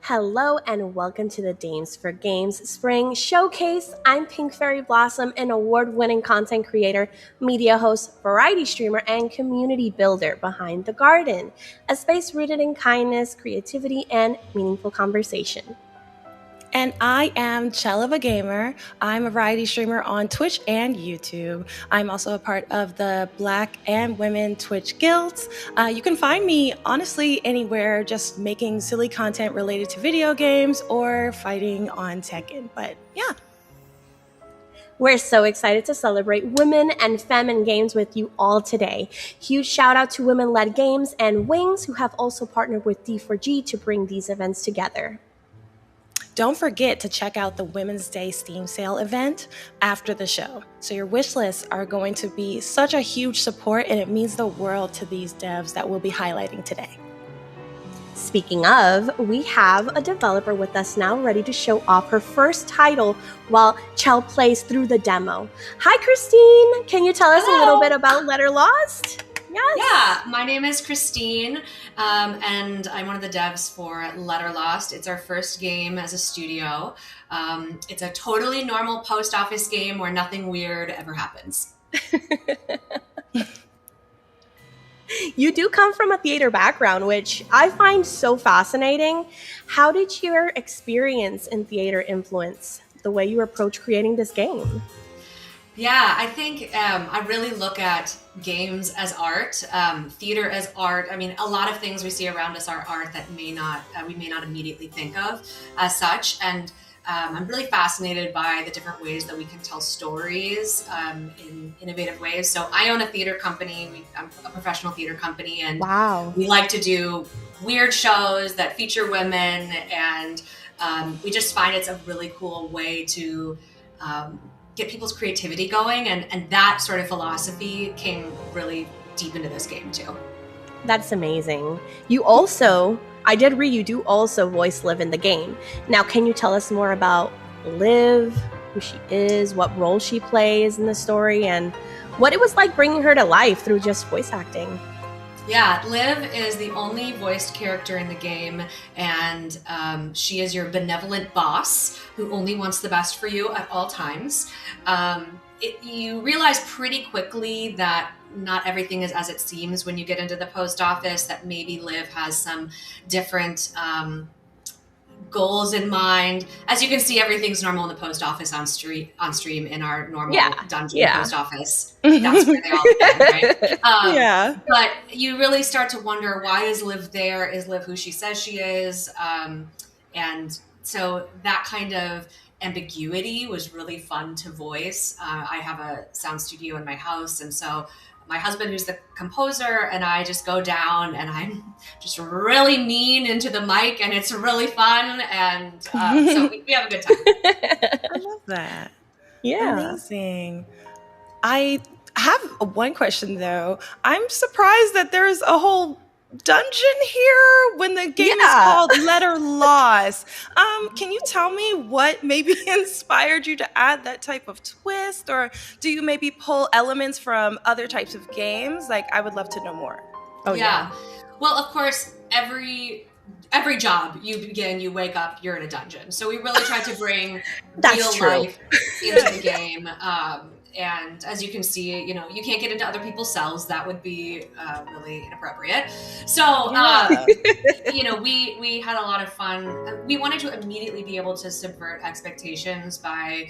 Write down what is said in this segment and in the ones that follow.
Hello and welcome to the Dames for Games Spring Showcase. I'm PinkFairy Blossom, an award-winning content creator, media host, variety streamer, and community builder behind The Garden, a space rooted in kindness, creativity, and meaningful conversation. And I am ChellOAG Gamer. I'm a variety streamer on Twitch and YouTube. I'm also a part of the Black and Women Twitch Guilds. You can find me, honestly, anywhere, just making silly content related to video games or fighting on Tekken. But yeah. We're so excited to celebrate women and femme in games with you all today. Huge shout out to Women-Led Games and Wings, who have also partnered with D4G to bring these events together. Don't forget to check out the Women's Day Steam Sale event after the show. So your wish lists are going to be such a huge support, and it means the world to these devs that we'll be highlighting today. Speaking of, we have a developer with us now ready to show off her first title while Chell plays through the demo. Hi, Christine. Can you tell us a little bit about Letter Lost? Yes. Yeah, my name is Christine, and I'm one of the devs for Letter Lost. It's our first game as a studio. It's a totally normal post office game where nothing weird ever happens. You do come from a theater background, which I find so fascinating. How did your experience in theater influence the way you approach creating this game? Yeah, I think I really look at games as art, theater as art. I mean, a lot of things we see around us are art that we may not immediately think of as such. And I'm really fascinated by the different ways that we can tell stories in innovative ways. So I own a theater company. I'm a professional theater company, and Wow. we like to do weird shows that feature women, and we just find it's a really cool way to get people's creativity going, and that sort of philosophy came really deep into this game too. That's amazing. You also, I did read you do also voice Liv in the game. Now, can you tell us more about Liv, who she is, what role she plays in the story, and what it was like bringing her to life through just voice acting? Yeah, Liv is the only voiced character in the game, and she is your benevolent boss who only wants the best for you at all times. You realize pretty quickly that not everything is as it seems when you get into the post office, that maybe Liv has some different goals in mind. As you can see, everything's normal in the post office on stream in our normal dungeon post office. That's where they all begin, right? But you really start to wonder, why is Liv there? Is Liv who she says she is? And so that kind of ambiguity was really fun to voice. I have a sound studio in my house, and so my husband, who's the composer, and I just go down and I'm just really mean into the mic, and it's really fun. And so we have a good time. I love that. Yeah. Amazing. I have one question though. I'm surprised that there's a whole dungeon here when the game is called Letter Lost. Can you tell me what maybe inspired you to add that type of twist, or do you maybe pull elements from other types of games? Like, I would love to know more. Oh yeah. Well, of course, every job you begin, you wake up, you're in a dungeon. So we really tried to bring real life into the game. And as you can see, you can't get into other people's cells. That would be really inappropriate. So, we had a lot of fun. We wanted to immediately be able to subvert expectations by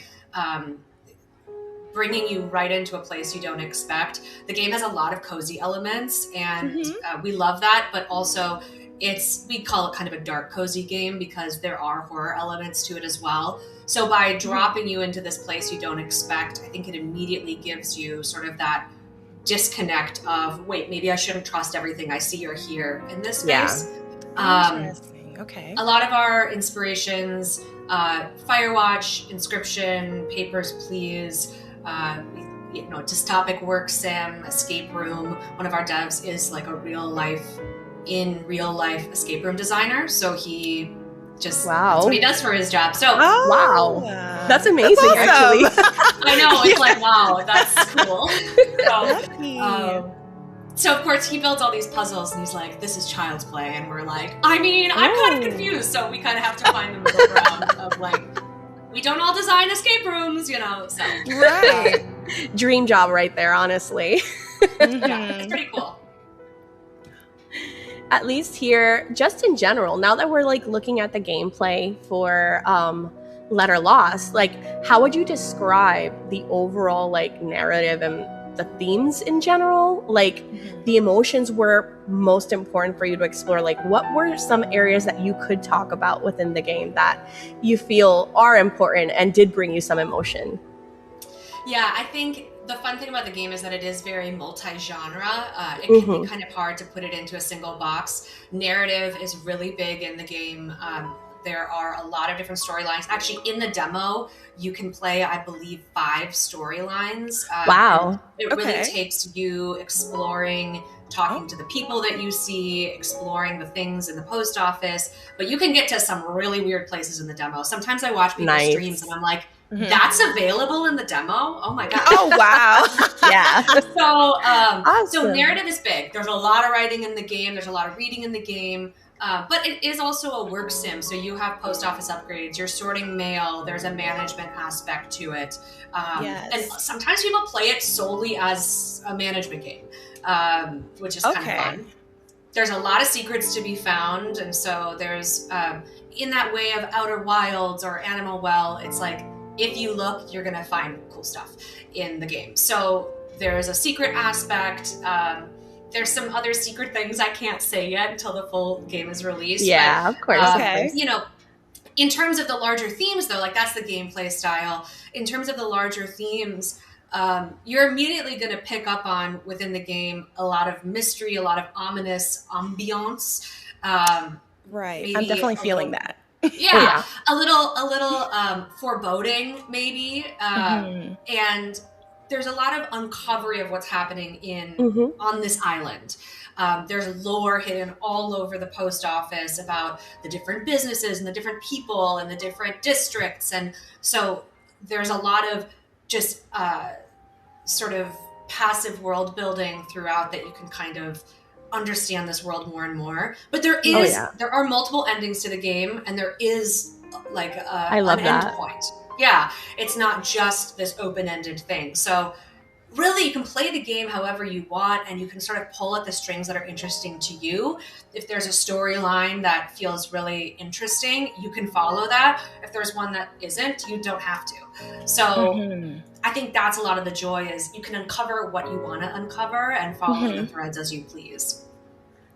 bringing you right into a place you don't expect. The game has a lot of cozy elements, and we love that, but also we call it kind of a dark cozy game because there are horror elements to it as well. So by dropping you into this place you don't expect, I think it immediately gives you sort of that disconnect of, wait, maybe I shouldn't trust everything I see or hear in this space. Interesting. Okay. A lot of our inspirations, Firewatch, Inscription, Papers, Please, dystopic work sim, escape room. One of our devs is like a real life escape room designer, so he just that's what he does for his job. So that's amazing. That's awesome. Actually, I know, it's like, wow, that's cool. So of course he builds all these puzzles, and he's like, this is child's play, and we're like, I'm kind of confused, so we kind of have to find the middle ground of like, we don't all design escape rooms, so right. Dream job right there, honestly. Yeah, it's pretty cool. At least here, just in general, now that we're like looking at the gameplay for Letter Lost, like, how would you describe the overall like narrative and the themes in general? Like, the emotions were most important for you to explore. Like, what were some areas that you could talk about within the game that you feel are important and did bring you some emotion? Yeah, I think the fun thing about the game is that it is very multi-genre. It can be kind of hard to put it into a single box. Narrative is really big in the game. There are a lot of different storylines. Actually, in the demo, you can play, I believe, 5 storylines. Wow. It really takes you exploring, talking to the people that you see, exploring the things in the post office. But you can get to some really weird places in the demo. Sometimes I watch people's streams and I'm like, that's available in the demo? Oh my God. Oh, wow. Yeah. So, awesome. So narrative is big. There's a lot of writing in the game. There's a lot of reading in the game. But it is also a work sim. So you have post office upgrades, you're sorting mail, there's a management aspect to it. And sometimes people play it solely as a management game, which is kind of fun. There's a lot of secrets to be found. And so there's, in that way of Outer Wilds or Animal Well, it's like, if you look, you're going to find cool stuff in the game. So there's a secret aspect. There's some other secret things I can't say yet until the full game is released. Yeah, but, of course. You know, in terms of the larger themes, though, like that's the gameplay style. In terms of the larger themes, you're immediately going to pick up on within the game a lot of mystery, a lot of ominous ambiance. Right. I'm definitely feeling that. Yeah, a little foreboding maybe, and there's a lot of uncovery of what's happening on this island. There's lore hidden all over the post office about the different businesses and the different people and the different districts, and so there's a lot of just sort of passive world building throughout that you can kind of understand this world more and more. But there are multiple endings to the game, and there is like an end point. Yeah, it's not just this open-ended thing. So really you can play the game however you want, and you can sort of pull at the strings that are interesting to you. If there's a storyline that feels really interesting, you can follow that. If there's one that isn't, you don't have to. So I think that's a lot of the joy, is you can uncover what you want to uncover and follow the threads as you please.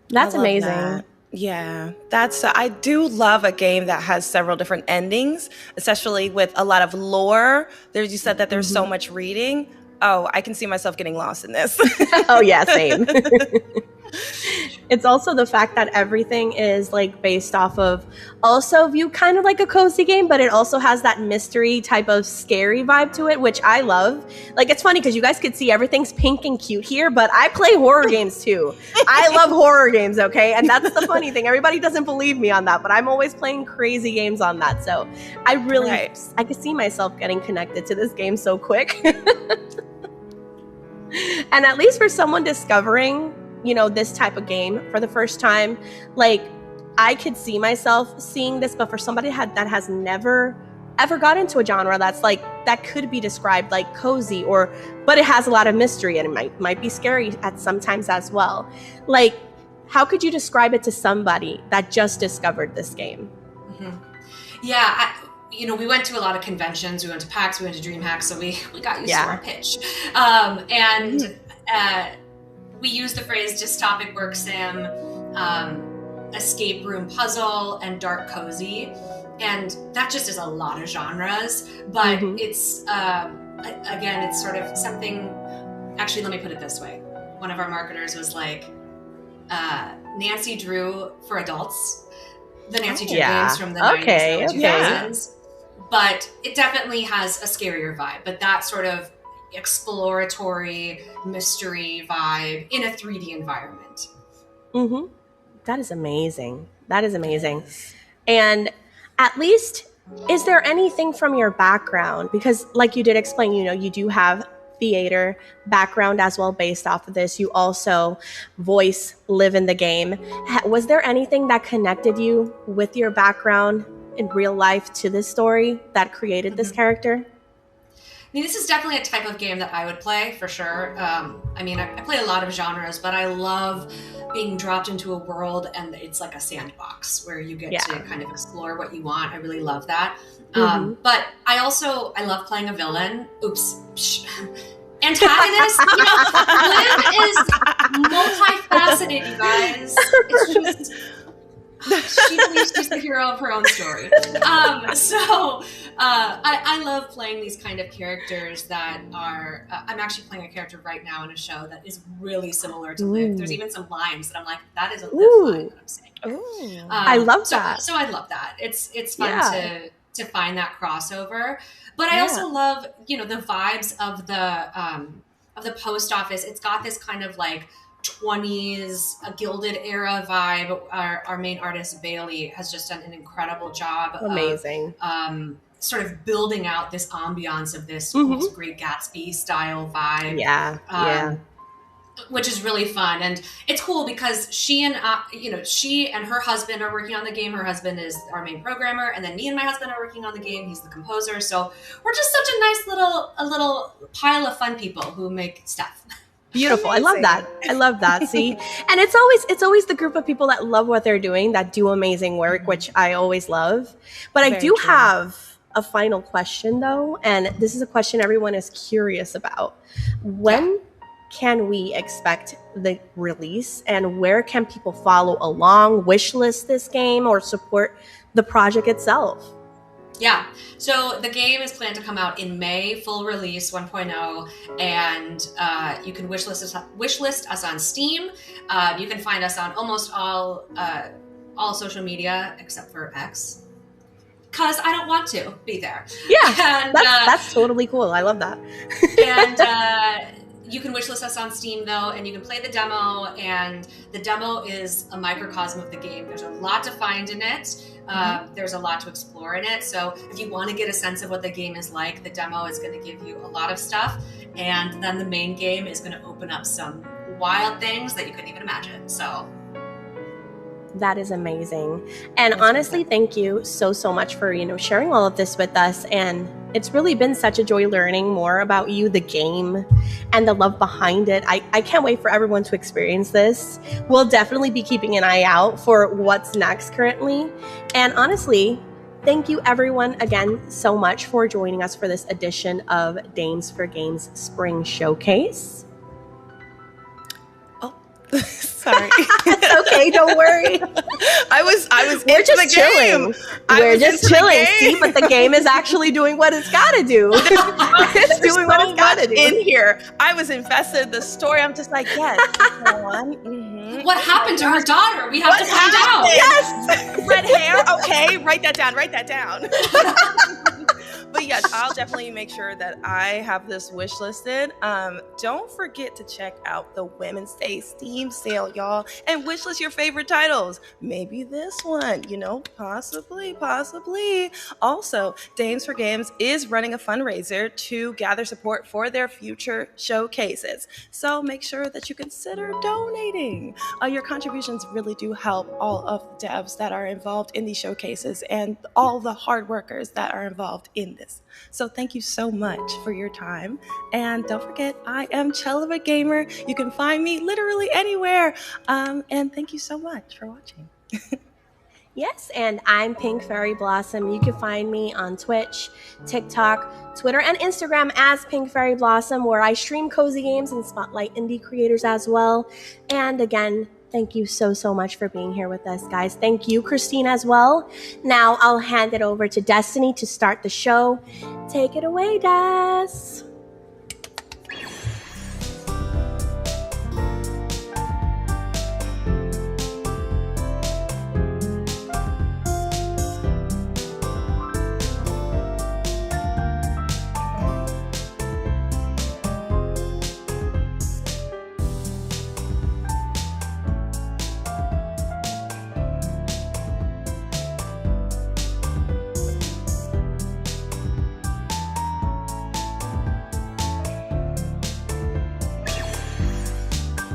That's amazing. That. Yeah, I do love a game that has several different endings, especially with a lot of lore. You said that there's so much reading. Oh, I can see myself getting lost in this. Oh yeah, same. It's also the fact that everything is like based off of also viewed kind of like a cozy game, but it also has that mystery type of scary vibe to it, which I love. Like, it's funny because you guys could see everything's pink and cute here, but I play horror games too. I love horror games, okay? And that's the funny thing. Everybody doesn't believe me on that, but I'm always playing crazy games on that. So I really, I could see myself getting connected to this game so quick. And at least for someone discovering, you know, this type of game for the first time, like, I could see myself seeing this, but for somebody that has never ever got into a genre that's like, that could be described like cozy, but it has a lot of mystery, and it might be scary at sometimes as well. Like, how could you describe it to somebody that just discovered this game? Yeah, we went to a lot of conventions. We went to PAX, we went to DreamHack, so we got used to our pitch. We use the phrase dystopic work sim, escape room puzzle, and dark cozy. And that just is a lot of genres. But it's, again, it's sort of something... Actually, let me put it this way. One of our marketers was like, Nancy Drew for adults. The Nancy Drew games from the 90s and 2000s. But it definitely has a scarier vibe. But that sort of exploratory mystery vibe in a 3D environment. That is amazing. That is amazing. And at least, is there anything from your background? Because like you did explain, you do have theater background as well based off of this. You also live in the game. Was there anything that connected you with your background in real life to this story that created this character? I mean, this is definitely a type of game that I would play for sure. I play a lot of genres, but I love being dropped into a world and it's like a sandbox where you get to kind of explore what you want. I really love that. But I love playing a villain. Antagonist. Liv is multifaceted, you guys. It's just... she believes she's the hero of her own story. I love playing these kind of characters that are... I'm actually playing a character right now in a show that is really similar to Liv. There's even some lines that I'm like, that is a Liv line that I'm saying. I love that. So I love that. It's fun to find that crossover. But I also love, the vibes of the post office. It's got this kind of like 20s, a Gilded Era vibe. Our main artist, Bailey, has just done an incredible job. Amazing. Of sort of building out this ambiance of this almost Great Gatsby style vibe. which is really fun. And it's cool because she and her husband are working on the game. Her husband is our main programmer, and then me and my husband are working on the game. He's the composer. So we're just such a nice little pile of fun people who make stuff. Beautiful. I love that. See, and it's always the group of people that love what they're doing, that do amazing work, which I always love. But I do have a final question though, and this is a question everyone is curious about. When can we expect the release, and where can people follow along, wishlist this game, or support the project itself? Yeah, so the game is planned to come out in May, full release 1.0, and you can wishlist us on Steam. You can find us on almost all social media except for X, because I don't want to be there. Yeah, and, that's totally cool. I love that. And you can wishlist us on Steam, though, and you can play the demo, and the demo is a microcosm of the game. There's a lot to find in it. There's a lot to explore in it. So if you want to get a sense of what the game is like, the demo is going to give you a lot of stuff. And then the main game is going to open up some wild things that you couldn't even imagine. So that is amazing. And honestly, thank you so much for, sharing all of this with us. And it's really been such a joy learning more about you, the game, and the love behind it. I can't wait for everyone to experience this. We'll definitely be keeping an eye out for what's next currently. And honestly, thank you everyone again so much for joining us for this edition of Dames for Games Spring Showcase. Sorry. It's okay, don't worry. I was We're just chilling. We're just chilling. See, but the game is actually doing what it's got to do. It's doing what it's got to do. In here, I was invested in the story. I'm just like, yes. Go on. Mm-hmm. What happened to her daughter? We have to find out. Yes. Red hair. Okay, write that down. But yes, I'll definitely make sure that I have this wish listed. Don't forget to check out the Women's Day Steam sale, y'all, and wishlist your favorite titles. Maybe this one, possibly. Also, Dames for Games is running a fundraiser to gather support for their future showcases. So make sure that you consider donating. Your contributions really do help all of the devs that are involved in these showcases and all the hard workers that are involved in this. So thank you so much for your time. And don't forget, I am ChellOAG Gamer. You can find me literally anywhere. And thank you so much for watching. Yes, and I'm PinkFairy Blossom. You can find me on Twitch, TikTok, Twitter, and Instagram as PinkFairy Blossom, where I stream cozy games and spotlight indie creators as well. And again, thank you so much for being here with us, guys. Thank you, Christine, as well. Now I'll hand it over to Destiny to start the show. Take it away, Des.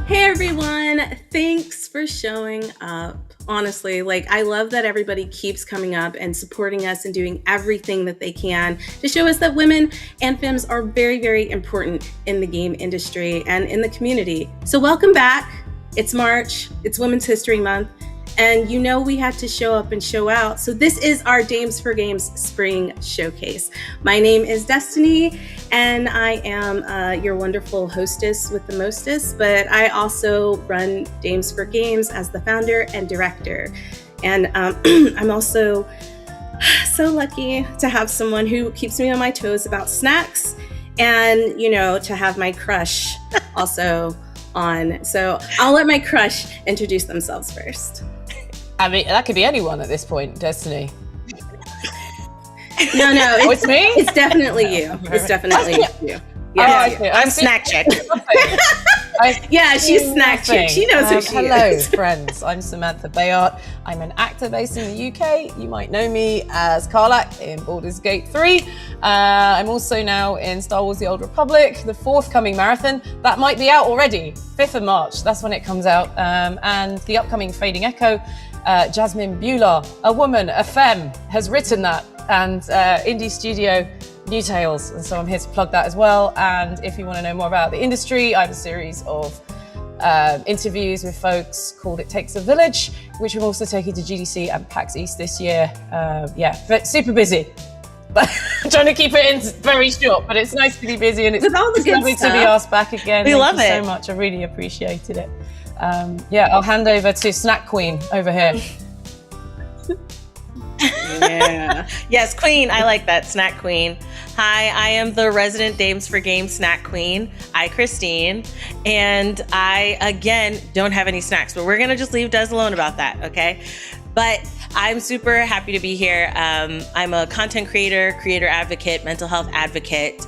Hey everyone, thanks for showing up. Honestly, I love that everybody keeps coming up and supporting us and doing everything that they can to show us that women and femmes are very, very important in the game industry and in the community. So welcome back. It's March, it's Women's History Month, and we had to show up and show out. So this is our Dames for Games Spring Showcase. My name is Destinee, and I am your wonderful hostess with the mostest, but I also run Dames for Games as the founder and director. And I'm also so lucky to have someone who keeps me on my toes about snacks and, to have my crush also on. So I'll let my crush introduce themselves first. I mean, that could be anyone at this point, Destinee. No, it's me? It's definitely you. It's definitely you. Yes, I'm Snack Chick. Yeah, she's snack chick. She knows who she hello, is. friends. I'm Samantha Béart. I'm an actor based in the UK. You might know me as Karlach in Baldur's Gate 3. I'm also now in Star Wars The Old Republic, the forthcoming marathon. That might be out already, 5th of March. That's when it comes out. And the upcoming Fading Echo. Jasmine Bular, a woman, a femme, has written that, and indie studio New Tales, and so I'm here to plug that as well. And if you want to know more about the industry, I have a series of interviews with folks called It Takes a Village, which I'm also taking to GDC and PAX East this year. But super busy. But I'm trying to keep it in very short, but it's nice to be busy, and it's lovely to be asked back again. Thank you so much. I really appreciated it. I'll hand over to Snack Queen over here. Yeah. Yes, Queen. I like that. Snack Queen. Hi, I am the resident Dames for Games Snack Queen, AyChristene. And I, again, don't have any snacks, but we're going to just leave Des alone about that, okay? But I'm super happy to be here. I'm a content creator advocate, mental health advocate,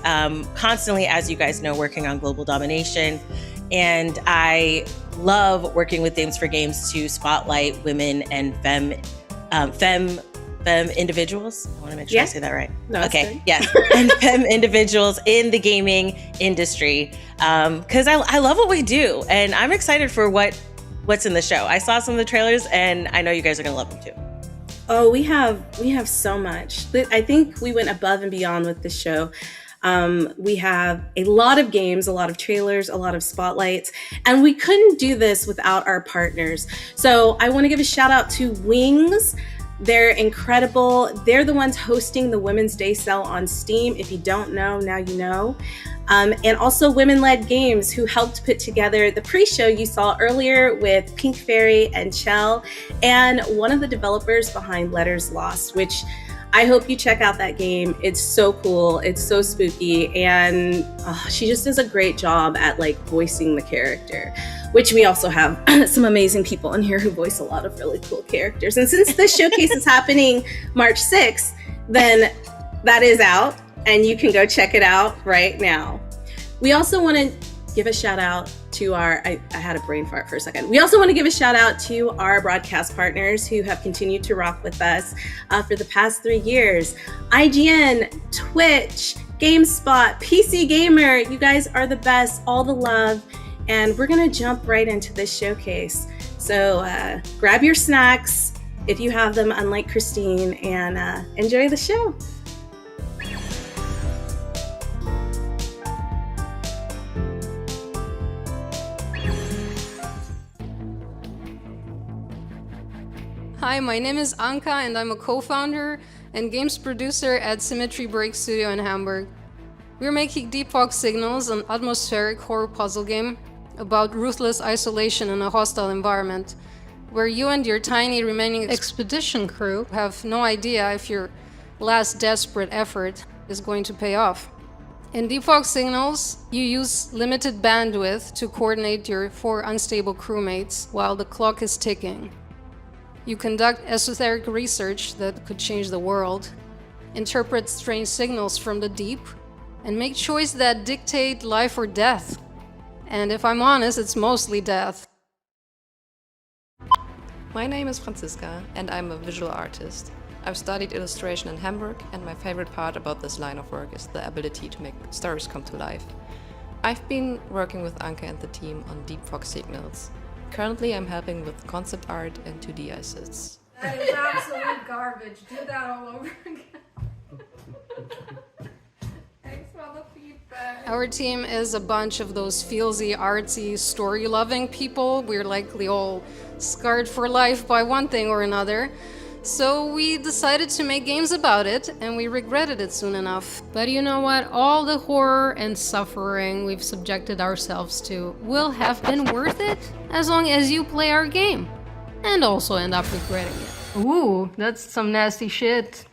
constantly, as you guys know, working on global domination. And I love working with Dames for Games to spotlight women and femme individuals. I want to make sure I say that right. No, okay. Yes. And femme individuals in the gaming industry. Because I love what we do. And I'm excited for what's in the show. I saw some of the trailers and I know you guys are going to love them too. Oh, we have so much. I think we went above and beyond with this show. We have a lot of games, a lot of trailers, a lot of spotlights, and we couldn't do this without our partners. So I want to give a shout out to Wings. They're incredible. They're the ones hosting the Women's Day sale on Steam. If you don't know, now you know. And also Women-Led Games, who helped put together the pre-show you saw earlier with PinkFairy and Chell, and one of the developers behind Letters Lost, which I hope you check out that game. It's so cool. It's so spooky. And she just does a great job at voicing the character, which we also have some amazing people in here who voice a lot of really cool characters. And since this showcase is happening March 6th, then that is out and you can go check it out right now. We also want to give a shout out to I had a brain fart for a second. We also want to give a shout out to our broadcast partners who have continued to rock with us for the past 3 years. IGN, Twitch, GameSpot, PC Gamer, you guys are the best, all the love. And we're gonna jump right into this showcase. So grab your snacks if you have them, unlike Christine, and enjoy the show. Hi, my name is Anka and I'm a co-founder and games producer at Symmetry Break Studio in Hamburg. We're making Deep Fog Signals, an atmospheric horror puzzle game about ruthless isolation in a hostile environment, where you and your tiny remaining expedition crew have no idea if your last desperate effort is going to pay off. In Deep Fog Signals, you use limited bandwidth to coordinate your 4 unstable crewmates while the clock is ticking. You conduct esoteric research that could change the world, interpret strange signals from the deep, and make choices that dictate life or death. And if I'm honest, it's mostly death. My name is Franziska, and I'm a visual artist. I've studied illustration in Hamburg, and my favorite part about this line of work is the ability to make stories come to life. I've been working with Anke and the team on Deep Fog Signals. Currently, I'm helping with concept art and 2D assets. That is absolute garbage. Do that all over again. Thanks for the feedback. Our team is a bunch of those feelsy, artsy, story-loving people. We're likely all scarred for life by one thing or another. So we decided to make games about it, and we regretted it soon enough. But you know what? All the horror and suffering we've subjected ourselves to will have been worth it as long as you play our game. And also end up regretting it. Ooh, that's some nasty shit.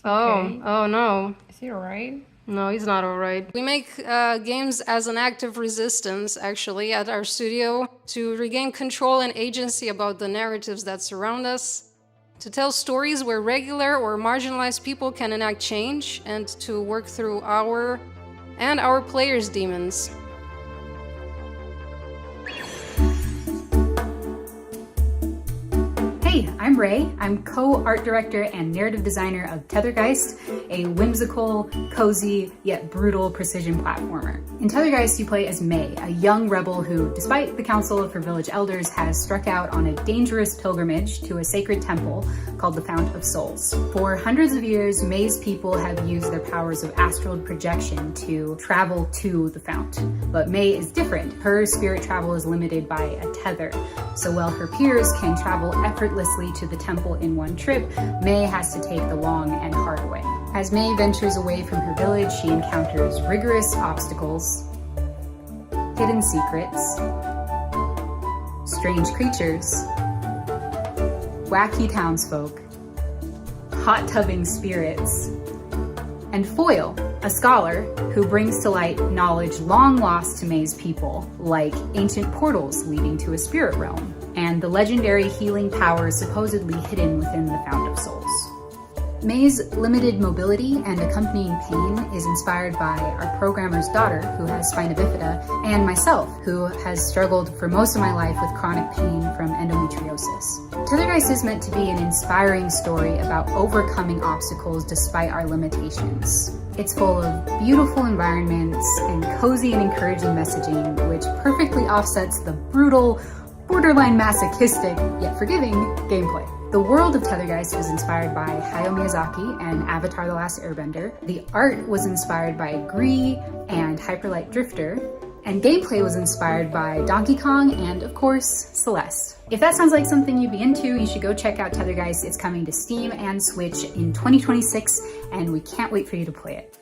Okay. Oh no. Is he alright? No, he's not alright. We make games as an act of resistance, actually, at our studio, to regain control and agency about the narratives that surround us, to tell stories where regular or marginalized people can enact change, and to work through our and our players' demons. I'm Ray. I'm co-art director and narrative designer of Tethergeist, a whimsical, cozy, yet brutal precision platformer. In Tethergeist, you play as May, a young rebel who, despite the counsel of her village elders, has struck out on a dangerous pilgrimage to a sacred temple called the Fount of Souls. For hundreds of years, May's people have used their powers of astral projection to travel to the fount. But May is different. Her spirit travel is limited by a tether. So while her peers can travel effortlessly to the temple in one trip, May has to take the long and hard way. As May ventures away from her village, she encounters rigorous obstacles, hidden secrets, strange creatures, wacky townsfolk, hot-tubbing spirits, and Foil, a scholar who brings to light knowledge long lost to May's people, like ancient portals leading to a spirit realm, and the legendary healing powers supposedly hidden within the Fount of Souls. May's limited mobility and accompanying pain is inspired by our programmer's daughter, who has spina bifida, and myself, who has struggled for most of my life with chronic pain from endometriosis. Tethergeist is meant to be an inspiring story about overcoming obstacles despite our limitations. It's full of beautiful environments and cozy and encouraging messaging, which perfectly offsets the brutal, borderline masochistic, yet forgiving gameplay. The world of Tethergeist was inspired by Hayao Miyazaki and Avatar: The Last Airbender. The art was inspired by Gree and Hyperlight Drifter, and gameplay was inspired by Donkey Kong and, of course, Celeste. If that sounds like something you'd be into, you should go check out Tethergeist. It's coming to Steam and Switch in 2026, and we can't wait for you to play it.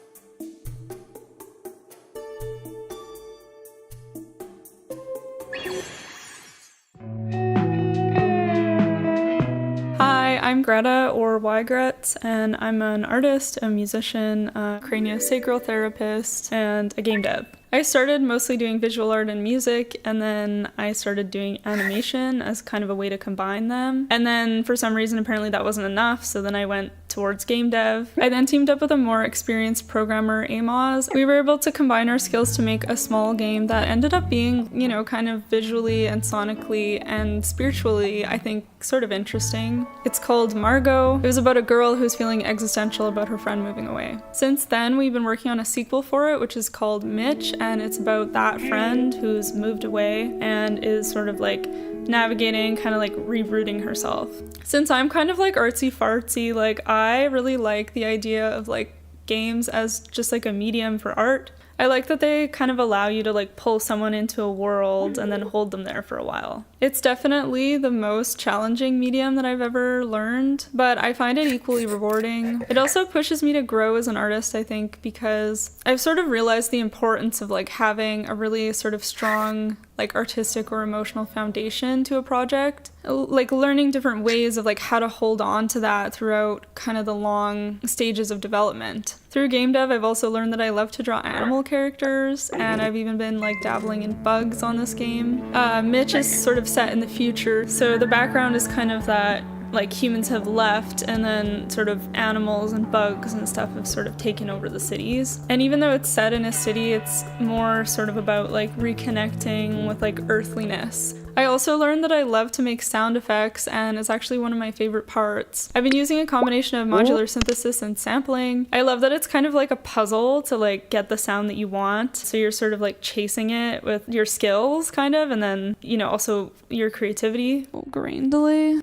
Hi, I'm Greta, or Ygret, and I'm an artist, a musician, a craniosacral therapist, and a game dev. I started mostly doing visual art and music, and then I started doing animation as kind of a way to combine them. And then for some reason, apparently that wasn't enough, so then I went towards game dev. I then teamed up with a more experienced programmer, Amos. We were able to combine our skills to make a small game that ended up being, kind of visually and sonically and spiritually, I think, sort of interesting. It's called Margot. It was about a girl who's feeling existential about her friend moving away. Since then, we've been working on a sequel for it, which is called Mitch, and it's about that friend who's moved away and is sort of like navigating, kind of like rerouting herself. Since I'm kind of like artsy fartsy, like I really like the idea of like games as just like a medium for art. I like that they kind of allow you to like pull someone into a world and then hold them there for a while. It's definitely the most challenging medium that I've ever learned, but I find it equally rewarding. It also pushes me to grow as an artist, I think, because I've sort of realized the importance of like having a really sort of strong like artistic or emotional foundation to a project, like learning different ways of like how to hold on to that throughout kind of the long stages of development. Through game dev, I've also learned that I love to draw animal characters, and I've even been like dabbling in bugs on this game. Mitch is sort of set in the future, so the background is kind of that like humans have left and then sort of animals and bugs and stuff have sort of taken over the cities. And even though it's set in a city, it's more sort of about like reconnecting with like earthliness. I also learned that I love to make sound effects, and it's actually one of my favorite parts. I've been using a combination of modular synthesis and sampling. I love that it's kind of like a puzzle to like get the sound that you want. So you're sort of like chasing it with your skills kind of, and then, also your creativity. Oh, grain delay.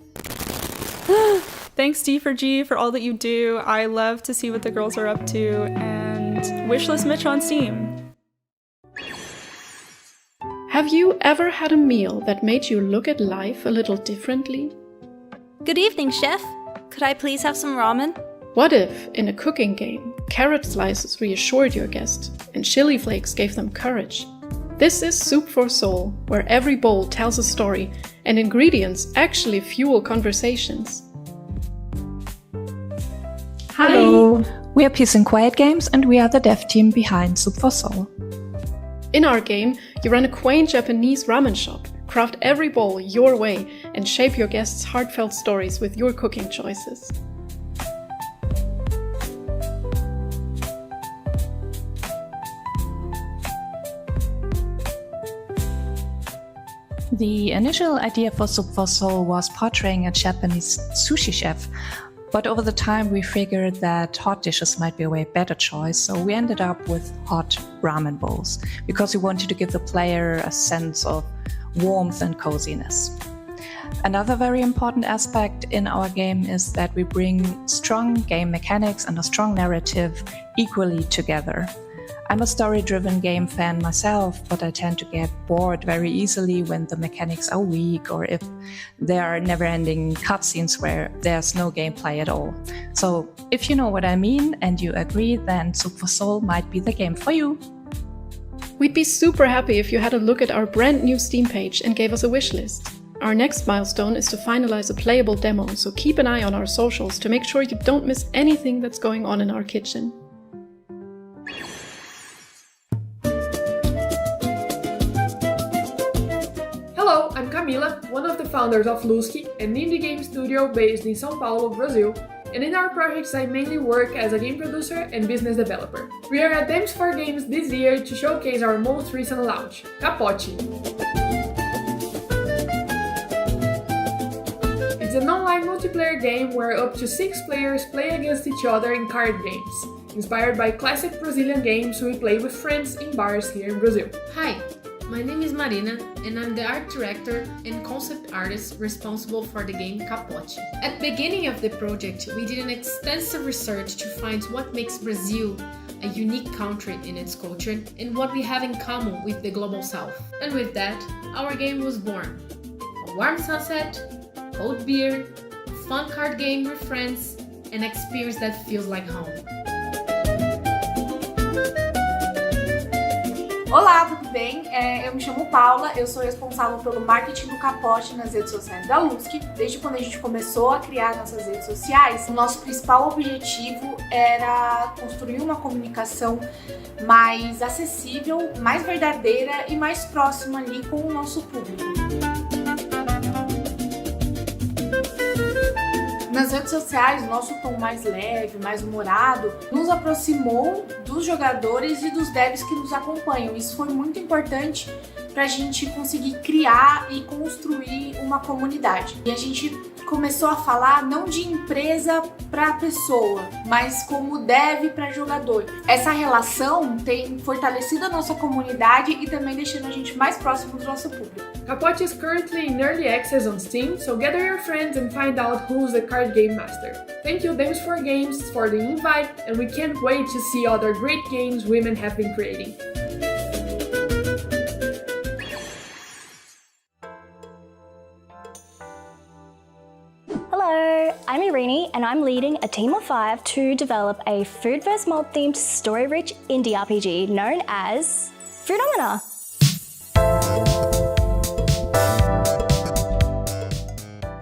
Thanks D4G for all that you do. I love to see what the girls are up to, and wishlist Mitch on Steam. Have you ever had a meal that made you look at life a little differently? Good evening, chef. Could I please have some ramen? What if, in a cooking game, carrot slices reassured your guest and chili flakes gave them courage? This is Soup for Soul, where every bowl tells a story and ingredients actually fuel conversations. Hello! We are Peace and Quiet Games, and we are the dev team behind Soup for Soul. In our game, you run a quaint Japanese ramen shop, craft every bowl your way, and shape your guests' heartfelt stories with your cooking choices. The initial idea for Soup for Soul was portraying a Japanese sushi chef, but over the time we figured that hot dishes might be a way better choice, so we ended up with hot ramen bowls, because we wanted to give the player a sense of warmth and coziness. Another very important aspect in our game is that we bring strong game mechanics and a strong narrative equally together. I'm a story-driven game fan myself, but I tend to get bored very easily when the mechanics are weak or if there are never-ending cutscenes where there's no gameplay at all. So if you know what I mean and you agree, then Soup for Soul might be the game for you. We'd be super happy if you had a look at our brand new Steam page and gave us a wishlist. Our next milestone is to finalize a playable demo, so keep an eye on our socials to make sure you don't miss anything that's going on in our kitchen. Hello, I'm Camila, one of the founders of Lusky, an indie game studio based in São Paulo, Brazil, and in our projects I mainly work as a game producer and business developer. We are at Dames for Games this year to showcase our most recent launch, Capote. It's an online multiplayer game where up to 6 players play against each other in card games, inspired by classic Brazilian games we play with friends in bars here in Brazil. Hi, my name is Marina and I'm the art director and concept artist responsible for the game Capote. At the beginning of the project, we did an extensive research to find what makes Brazil a unique country in its culture and what we have in common with the global south. And with that, our game was born. A warm sunset, cold beer, a fun card game with friends, an experience that feels like home. Olá, tudo bem? Eu me chamo Paula, eu sou responsável pelo marketing do Capote nas redes sociais da Lusky. Desde quando a gente começou a criar nossas redes sociais, o nosso principal objetivo era construir uma comunicação mais acessível, mais verdadeira e mais próxima ali com o nosso público. Nas redes sociais, o nosso tom mais leve, mais humorado, nos aproximou dos jogadores e dos devs que nos acompanham. Isso foi muito importante para a gente conseguir criar e construir uma comunidade. E a gente começou a falar não de empresa para pessoa, mas como dev para jogador. Essa relação tem fortalecido a nossa comunidade e também deixando a gente mais próximo do nosso público. Capote is currently in early access on Steam, so gather your friends and find out who's the card game master. Thank you Dames for Games for the invite, and we can't wait to see other great games women have been creating. Hello, I'm Irini and I'm leading a team of 5 to develop a food vs. mold themed story-rich indie RPG known as Foodomina.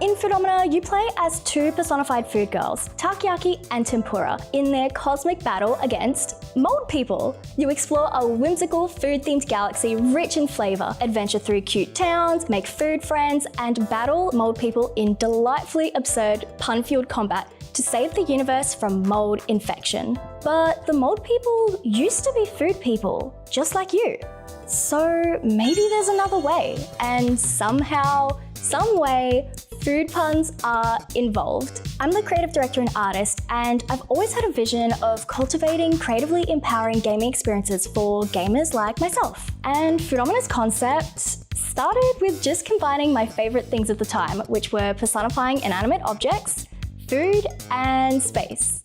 In Foodomina, you play as 2 personified food girls, Takoyaki and Tempura, in their cosmic battle against mold people. You explore a whimsical food-themed galaxy rich in flavour, adventure through cute towns, make food friends, and battle mold people in delightfully absurd, pun-fueled combat to save the universe from mold infection. But the mold people used to be food people, just like you. So maybe there's another way, and somehow, some way, food puns are involved. I'm the creative director and artist, and I've always had a vision of cultivating creatively empowering gaming experiences for gamers like myself. And Foodomina's concept started with just combining my favorite things at the time, which were personifying inanimate objects, food, and space.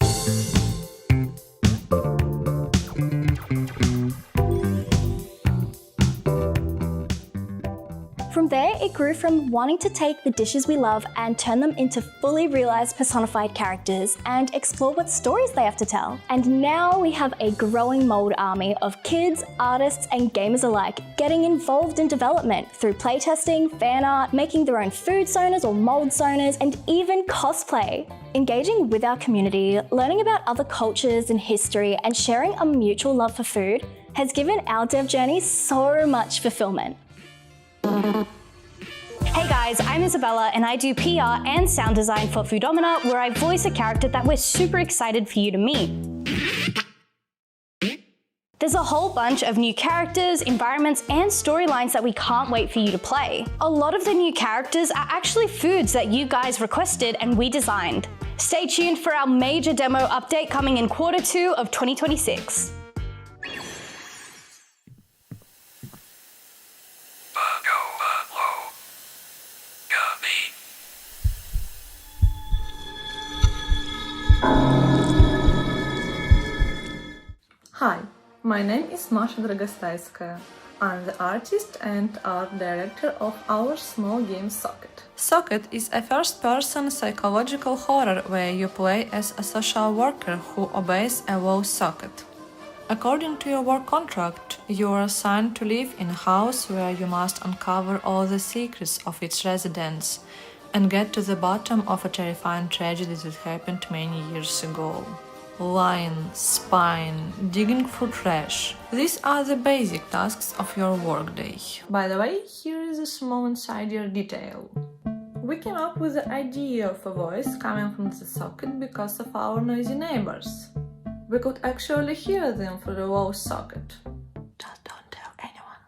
From there, it grew from wanting to take the dishes we love and turn them into fully realized personified characters and explore what stories they have to tell. And now we have a growing mold army of kids, artists, and gamers alike getting involved in development through playtesting, fan art, making their own food soners or mold soners, and even cosplay. Engaging with our community, learning about other cultures and history, and sharing a mutual love for food has given our dev journey so much fulfillment. Hey guys, I'm Isabella and I do PR and sound design for Foodomina, where I voice a character that we're super excited for you to meet. There's a whole bunch of new characters, environments, and storylines that we can't wait for you to play. A lot of the new characters are actually foods that you guys requested and we designed. Stay tuned for our major demo update coming in Q2 of 2026. Hi, my name is Masha Dragostayskaya. I'm the artist and art director of our small game Socket. Socket is a first-person psychological horror where you play as a social worker who obeys a law socket. According to your work contract, you are assigned to live in a house where you must uncover all the secrets of its residents and get to the bottom of a terrifying tragedy that happened many years ago. Lying, spying, digging through trash. These are the basic tasks of your workday. By the way, here is a small insider detail. We came up with the idea of a voice coming from the socket because of our noisy neighbors. We could actually hear them through the wall socket. Just don't tell anyone.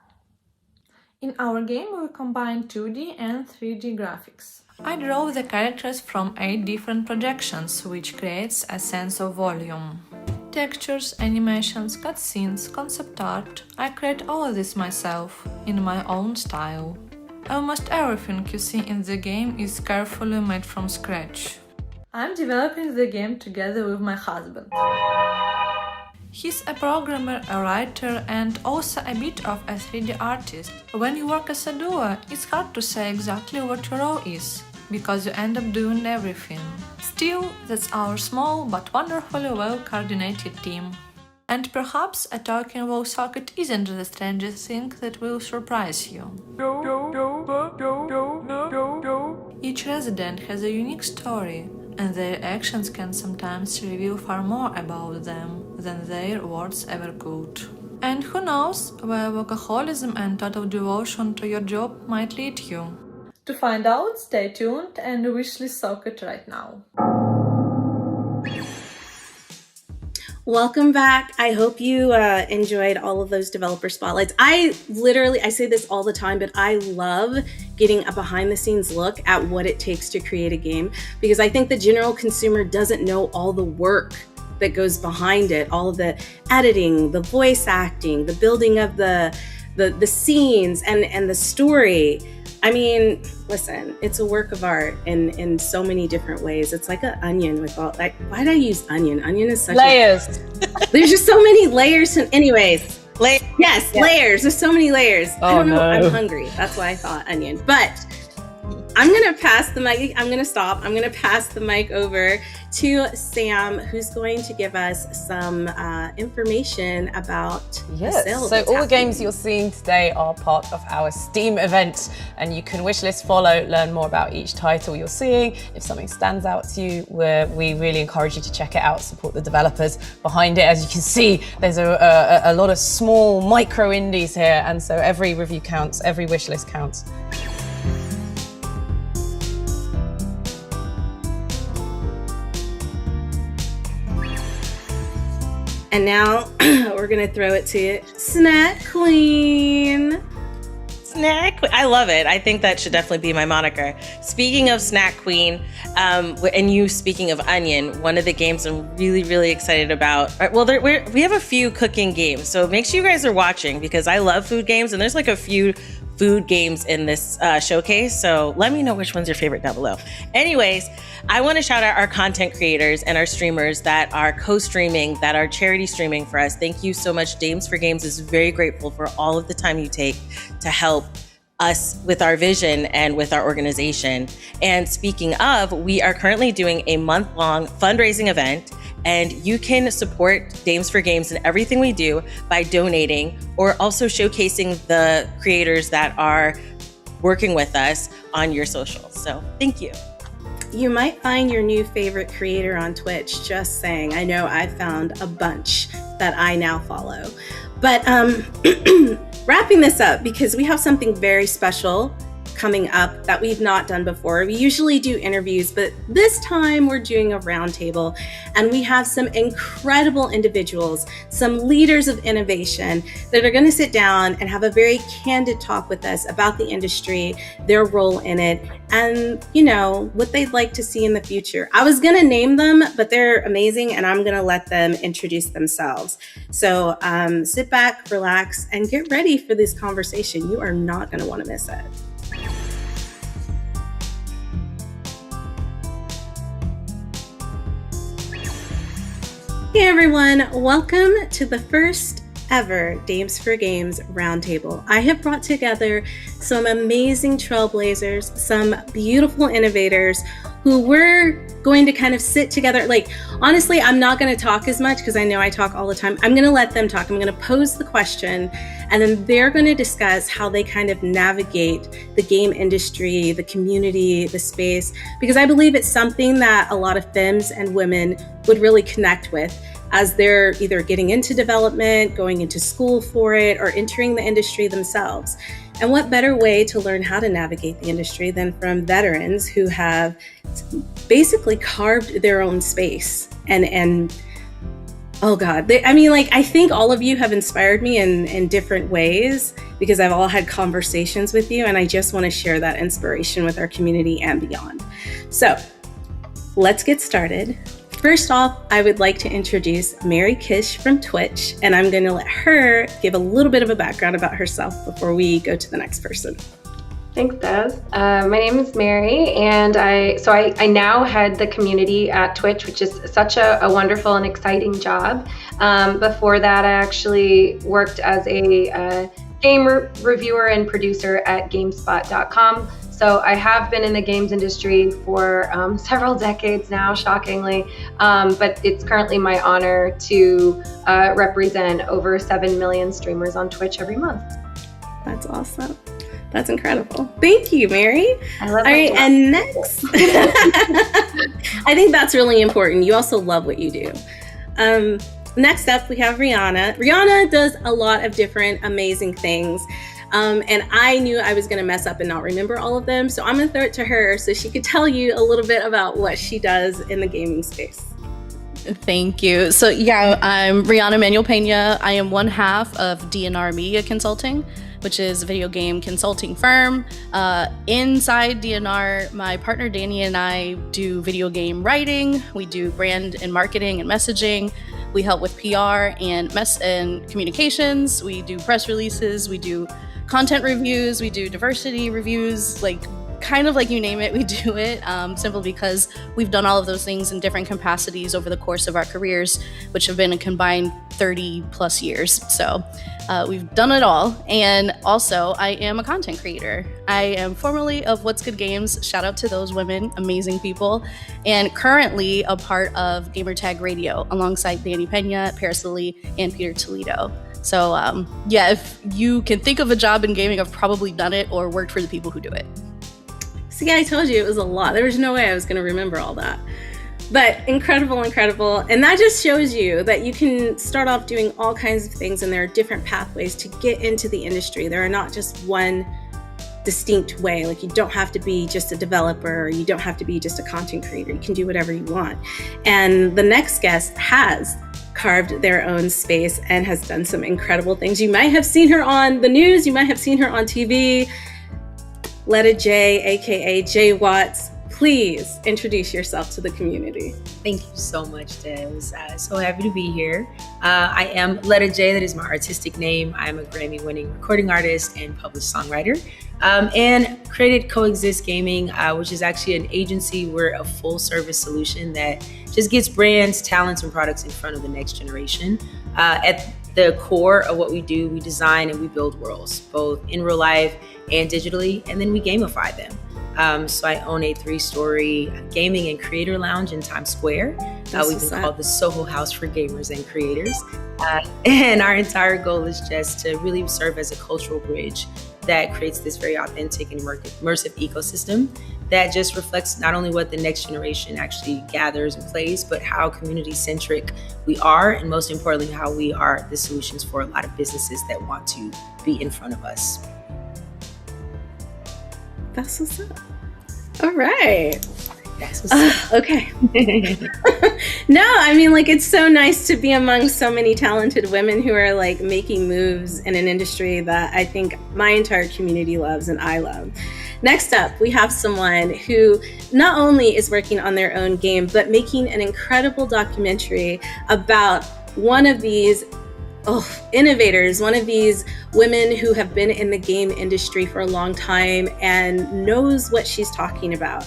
In our game, we combine 2D and 3D graphics. I draw the characters from 8 different projections, which creates a sense of volume. Textures, animations, cutscenes, concept art, I create all of this myself, in my own style. Almost everything you see in the game is carefully made from scratch. I'm developing the game together with my husband. He's a programmer, a writer, and also a bit of a 3D artist. When you work as a duo, it's hard to say exactly what your role is, because you end up doing everything. Still, that's our small but wonderfully well-coordinated team. And perhaps a talking wall socket isn't the strangest thing that will surprise you. Each resident has a unique story, and their actions can sometimes reveal far more about them than their words ever could. And who knows where workaholism and total devotion to your job might lead you. To find out, stay tuned and wishlist Socket right now. Welcome back. I hope you enjoyed all of those developer spotlights. I say this all the time, but I love getting a behind the scenes look at what it takes to create a game, because I think the general consumer doesn't know all the work that goes behind it, all of the editing, the voice acting, the building of the scenes and the story. I mean, listen, it's a work of art in so many different ways. It's like an onion with all, like, why did I use onion? Onion is such layers. There's just so many layers. Anyways, yes, layers. There's so many layers. Oh, I don't know. no. I'm hungry. That's why I thought onion. But I'm going to pass the mic. I'm going to stop. I'm going to pass the mic over to Sam, who's going to give us some information about the sale. So all the games you're seeing today are part of our Steam event, and you can wishlist, follow, learn more about each title you're seeing. If something stands out to you, we really encourage you to check it out, support the developers behind it. As you can see, there's a lot of small micro indies here, and so every review counts, every wishlist counts. And now we're going to throw it to Snack Queen. Snack Queen. I love it. I think that should definitely be my moniker. Speaking of Snack Queen, and you speaking of Onion, one of the games I'm really, really excited about. Well, we have a few cooking games, so make sure you guys are watching, because I love food games, and there's like a few food games in this showcase, so let me know which one's your favorite down below. Anyways, I want to shout out our content creators and our streamers that are co-streaming, that are charity streaming for us. Thank you so much. Dames for Games is very grateful for all of the time you take to help us with our vision and with our organization. And speaking of, we are currently doing a month-long fundraising event, and you can support Dames for Games and everything we do by donating, or also showcasing the creators that are working with us on your socials. So thank you. You might find your new favorite creator on Twitch, just saying. I know I found a bunch that I now follow. But wrapping this up, because we have something very special coming up that we've not done before. We usually do interviews, but this time we're doing a roundtable, and we have some incredible individuals, some leaders of innovation that are going to sit down and have a very candid talk with us about the industry, their role in it, and what they'd like to see in the future. I was going to name them, but they're amazing, and I'm going to let them introduce themselves. So sit back, relax, and get ready for this conversation. You are not going to want to miss it. Hey everyone, welcome to the first ever Dames for Games Roundtable. I have brought together some amazing trailblazers, some beautiful innovators who we're going to kind of sit together. Honestly, I'm not going to talk as much because I know I talk all the time. I'm going to let them talk. I'm going to pose the question, and then they're going to discuss how they kind of navigate the game industry, the community, the space, because I believe it's something that a lot of femmes and women would really connect with as they're either getting into development, going into school for it, or entering the industry themselves. And what better way to learn how to navigate the industry than from veterans who have basically carved their own space. And oh God, I think all of you have inspired me in different ways because I've all had conversations with you, and I just want to share that inspiration with our community and beyond. So let's get started. First off, I would like to introduce Mary Kish from Twitch, and I'm going to let her give a little bit of a background about herself before we go to the next person. Thanks, Des. My name is Mary, and I now head the community at Twitch, which is such a wonderful and exciting job. Before that, I actually worked as a game reviewer and producer at GameSpot.com. So I have been in the games industry for several decades now, shockingly, but it's currently my honor to represent over 7 million streamers on Twitch every month. That's awesome. That's incredible. Thank you, Mary. I love it. All right, and next, I think that's really important. You also love what you do. Next up, we have Riana. Riana does a lot of different amazing things. And I knew I was going to mess up and not remember all of them. So I'm going to throw it to her so she could tell you a little bit about what she does in the gaming space. Thank you. So yeah, I'm Riana Manuel-Peña. I am one half of D&R Media Consulting, which is a video game consulting firm. Inside D&R, my partner Danny and I do video game writing. We do brand and marketing and messaging. We help with PR and communications. We do press releases. We do content reviews, we do diversity reviews, kind of like you name it, we do it, simply because we've done all of those things in different capacities over the course of our careers, which have been a combined 30 plus years. So we've done it all. And also I am a content creator. I am formerly of What's Good Games, shout out to those women, amazing people, and currently a part of Gamertag Radio alongside Danny Peña, Paris Lilly, and Peter Toledo. So if you can think of a job in gaming, I've probably done it or worked for the people who do it. See, I told you it was a lot. There was no way I was going to remember all that. But incredible. And that just shows you that you can start off doing all kinds of things, and there are different pathways to get into the industry. There are not just one distinct way. You don't have to be just a developer, or you don't have to be just a content creator. You can do whatever you want. And the next guest has carved their own space and has done some incredible things. You might have seen her on the news, you might have seen her on TV. Letta Jaye, aka Jay Watts, please introduce yourself to the community. Thank you so much, Des. So happy to be here. I am Letta Jaye, that is my artistic name. I'm a Grammy-winning recording artist and published songwriter, and created COEXIST Gaming, which is actually an agency. We're a full-service solution that just gets brands, talents, and products in front of the next generation. At the core of what we do, we design and we build worlds, both in real life and digitally, and then we gamify them. So I own a 3-story gaming and creator lounge in Times Square. We've been called the Soho House for gamers and creators. And our entire goal is just to really serve as a cultural bridge that creates this very authentic and immersive ecosystem that just reflects not only what the next generation actually gathers and plays, but how community-centric we are, and most importantly, how we are the solutions for a lot of businesses that want to be in front of us. That's what's up. All right. Okay. No, I mean, like, it's so nice to be among so many talented women who are like making moves in an industry that I think my entire community loves and I love. Next up, we have someone who not only is working on their own game, but making an incredible documentary about one of these innovators, one of these women who have been in the game industry for a long time and knows what she's talking about.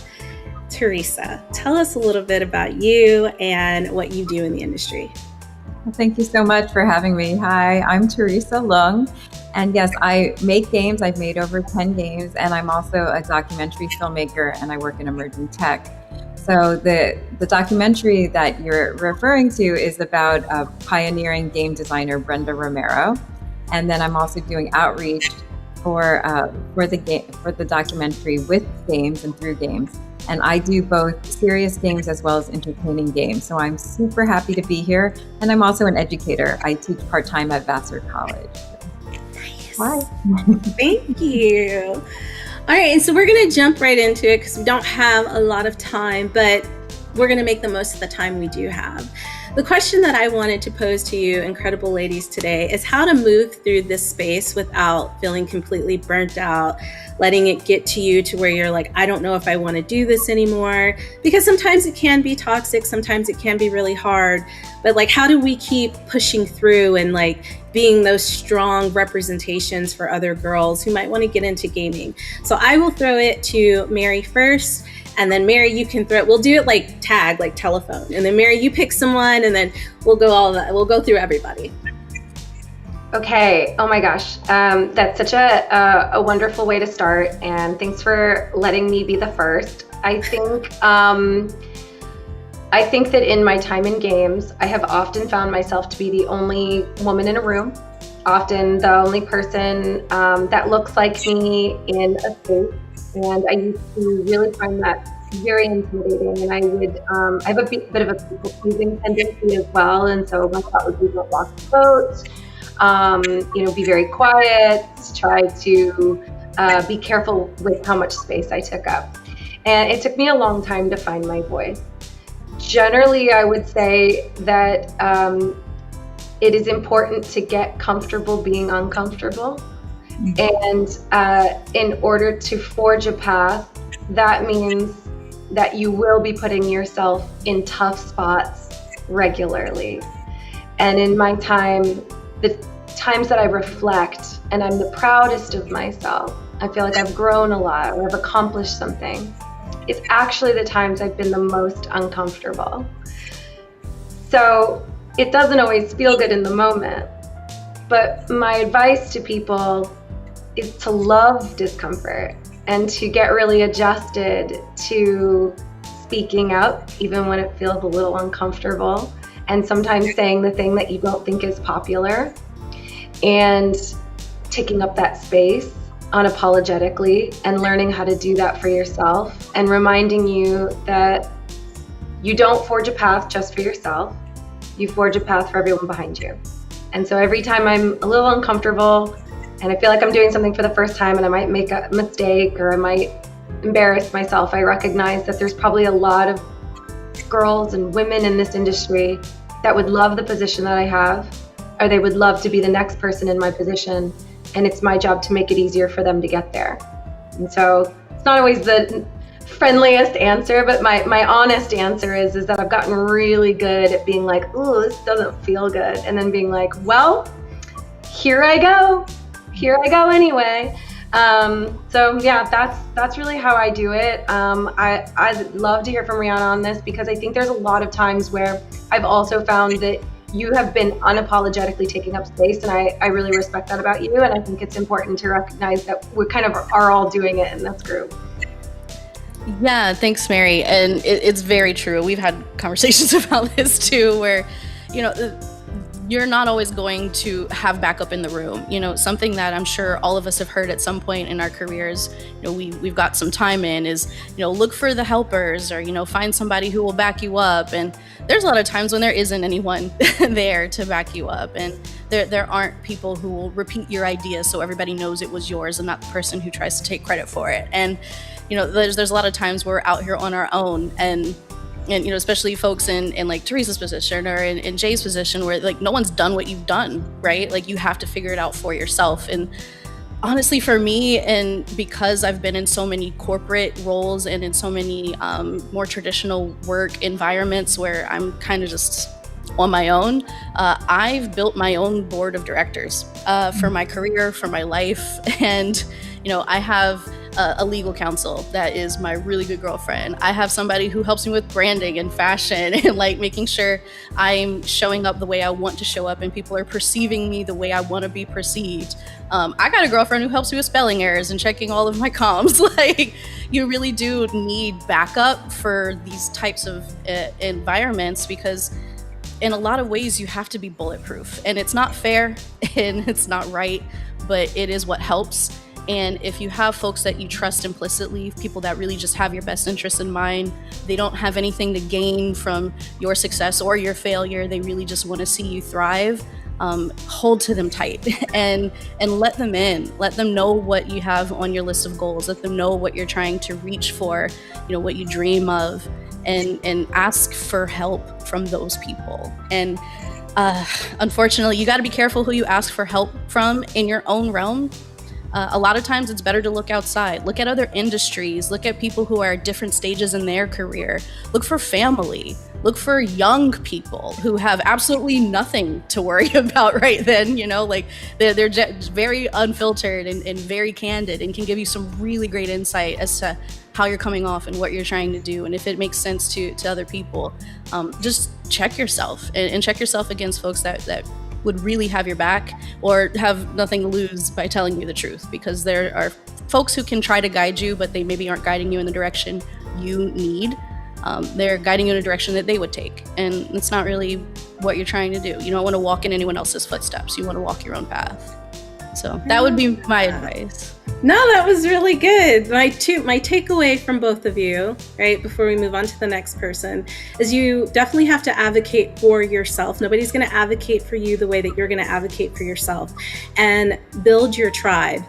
Theresa, tell us a little bit about you and what you do in the industry. Well, thank you so much for having me. Hi, I'm Theresa Loong. And yes, I make games. I've made over 10 games, and I'm also a documentary filmmaker, and I work in emerging tech. So the documentary that you're referring to is about pioneering game designer Brenda Romero. And then I'm also doing outreach for the documentary with games and through games. And I do both serious games as well as entertaining games. So I'm super happy to be here. And I'm also an educator. I teach part-time at Vassar College. Nice. Hi. Thank you. All right, and so we're going to jump right into it because we don't have a lot of time, but we're going to make the most of the time we do have. The question that I wanted to pose to you, incredible ladies, today is how to move through this space without feeling completely burnt out, letting it get to you to where you're like, I don't know if I want to do this anymore, because sometimes it can be toxic, sometimes it can be really hard, but like, how do we keep pushing through and like being those strong representations for other girls who might want to get into gaming? So I will throw it to Mary first. And then Mary, you can throw it. We'll do it like tag, like telephone. And then Mary, you pick someone, and then we'll go through everybody. Okay. Oh my gosh. That's such a wonderful way to start. And thanks for letting me be the first. I think that in my time in games, I have often found myself to be the only woman in a room, often the only person that looks like me in a space. And I used to really find that very intimidating. And I have a bit of a people-pleasing tendency as well. And so my thought would be don't rock the boat, be very quiet, try to be careful with how much space I took up. And it took me a long time to find my voice. Generally, I would say that it is important to get comfortable being uncomfortable. And in order to forge a path, that means that you will be putting yourself in tough spots regularly. And in my time, the times that I reflect and I'm the proudest of myself, I feel like I've grown a lot or I've accomplished something, it's actually the times I've been the most uncomfortable. So it doesn't always feel good in the moment, but my advice to people is to love discomfort and to get really adjusted to speaking up, even when it feels a little uncomfortable, and sometimes saying the thing that you don't think is popular, and taking up that space unapologetically and learning how to do that for yourself, and reminding you that you don't forge a path just for yourself, you forge a path for everyone behind you. And so every time I'm a little uncomfortable and I feel like I'm doing something for the first time and I might make a mistake or I might embarrass myself, I recognize that there's probably a lot of girls and women in this industry that would love the position that I have, or they would love to be the next person in my position, and it's my job to make it easier for them to get there. And so it's not always the friendliest answer, but my honest answer is that I've gotten really good at being like, ooh, this doesn't feel good, and then being like, well, here I go anyway. So yeah, that's really how I do it. I'd love to hear from Riana on this, because I think there's a lot of times where I've also found that you have been unapologetically taking up space, and I really respect that about you, and I think it's important to recognize that we kind of are all doing it in this group. Yeah, thanks, Mary. And it's very true. We've had conversations about this too, where, you're not always going to have backup in the room. You know, something that I'm sure all of us have heard at some point in our careers, you know, we've got some time in is, you know, look for the helpers, or, you know, find somebody who will back you up. And there's a lot of times when there isn't anyone there to back you up, and there aren't people who will repeat your ideas so everybody knows it was yours and not the person who tries to take credit for it. And, you know, there's a lot of times we're out here on our own, and you know, especially folks in like Theresa's position or in Jay's position, where like no one's done what you've done, right? Like you have to figure it out for yourself. And honestly, for me, and because I've been in so many corporate roles and in so many more traditional work environments where I'm kind of just on my own, I've built my own board of directors for my career, for my life. And, you know, I have a legal counsel that is my really good girlfriend. I have somebody who helps me with branding and fashion and like making sure I'm showing up the way I want to show up and people are perceiving me the way I want to be perceived. I got a girlfriend who helps me with spelling errors and checking all of my comms. Like, you really do need backup for these types of environments, because in a lot of ways you have to be bulletproof, and it's not fair and it's not right, but it is what helps. And if you have folks that you trust implicitly, people that really just have your best interests in mind, they don't have anything to gain from your success or your failure, they really just want to see you thrive, hold to them tight and let them in. Let them know what you have on your list of goals. Let them know what you're trying to reach for, you know, what you dream of, and ask for help from those people. And unfortunately, you got to be careful who you ask for help from in your own realm. A lot of times it's better to look outside, look at other industries, look at people who are at different stages in their career, look for family, look for young people who have absolutely nothing to worry about right then, you know, like they're just very unfiltered and very candid, and can give you some really great insight as to how you're coming off and what you're trying to do, and if it makes sense to other people. Just check yourself and check yourself against folks that would really have your back or have nothing to lose by telling you the truth, because there are folks who can try to guide you, but they maybe aren't guiding you in the direction you need. They're guiding you in a direction that they would take, and it's not really what you're trying to do. You don't want to walk in anyone else's footsteps. You want to walk your own path. So that would be my advice. No, that was really good. My takeaway from both of you, right, before we move on to the next person, is you definitely have to advocate for yourself. Nobody's going to advocate for you the way that you're going to advocate for yourself. And build your tribe.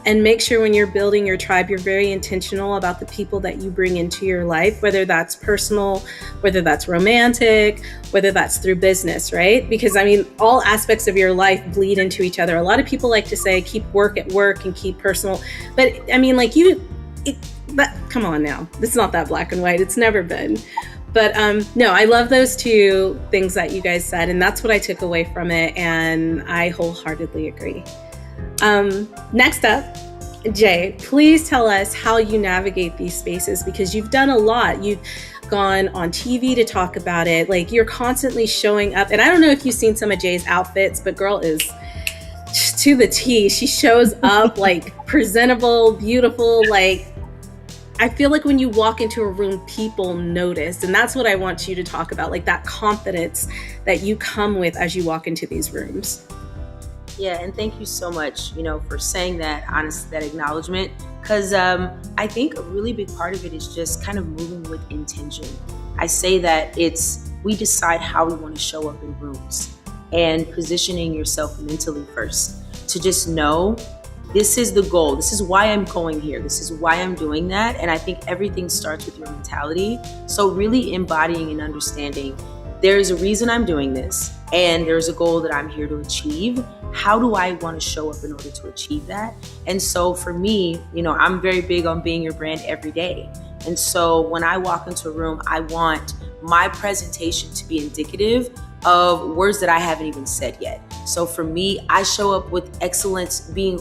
And make sure when you're building your tribe, you're very intentional about the people that you bring into your life, whether that's personal, whether that's romantic, whether that's through business, right? Because I mean, all aspects of your life bleed into each other. A lot of people like to say, keep work at work and keep personal. But I mean, like come on now. It's not that black and white. It's never been. But no, I love those two things that you guys said. And that's what I took away from it. And I wholeheartedly agree. Next up, Jay, please tell us how you navigate these spaces, because you've done a lot. You've gone on TV to talk about it. Like, you're constantly showing up. And I don't know if you've seen some of Jay's outfits, but girl is to the T. She shows up like presentable, beautiful. Like, I feel like when you walk into a room, people notice. And that's what I want you to talk about, like that confidence that you come with as you walk into these rooms. Yeah, and thank you so much, for saying that, honest, that acknowledgement, because I think a really big part of it is just kind of moving with intention. I say that we decide how we want to show up in rooms, and positioning yourself mentally first to just know this is the goal. This is why I'm going here. This is why I'm doing that. And I think everything starts with your mentality. So really embodying and understanding there's a reason I'm doing this, and there's a goal that I'm here to achieve. How do I want to show up in order to achieve that? And so for me, I'm very big on being your brand every day. And so when I walk into a room, I want my presentation to be indicative of words that I haven't even said yet. So for me, I show up with excellence being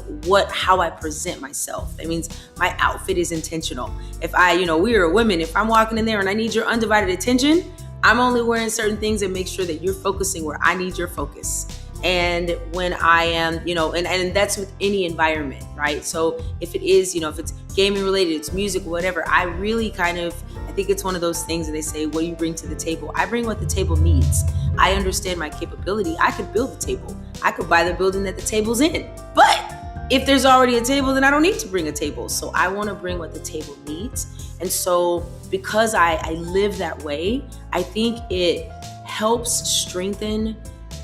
how I present myself. That means my outfit is intentional. If we are women, if I'm walking in there and I need your undivided attention, I'm only wearing certain things that make sure that you're focusing where I need your focus. And when I am, and that's with any environment, right? So if it is, if it's gaming related, it's music, whatever, I really I think it's one of those things that they say, what do you bring to the table? I bring what the table needs. I understand my capability. I could build the table. I could buy the building that the table's in. But if there's already a table, then I don't need to bring a table. So I want to bring what the table needs. And so because I live that way, I think it helps strengthen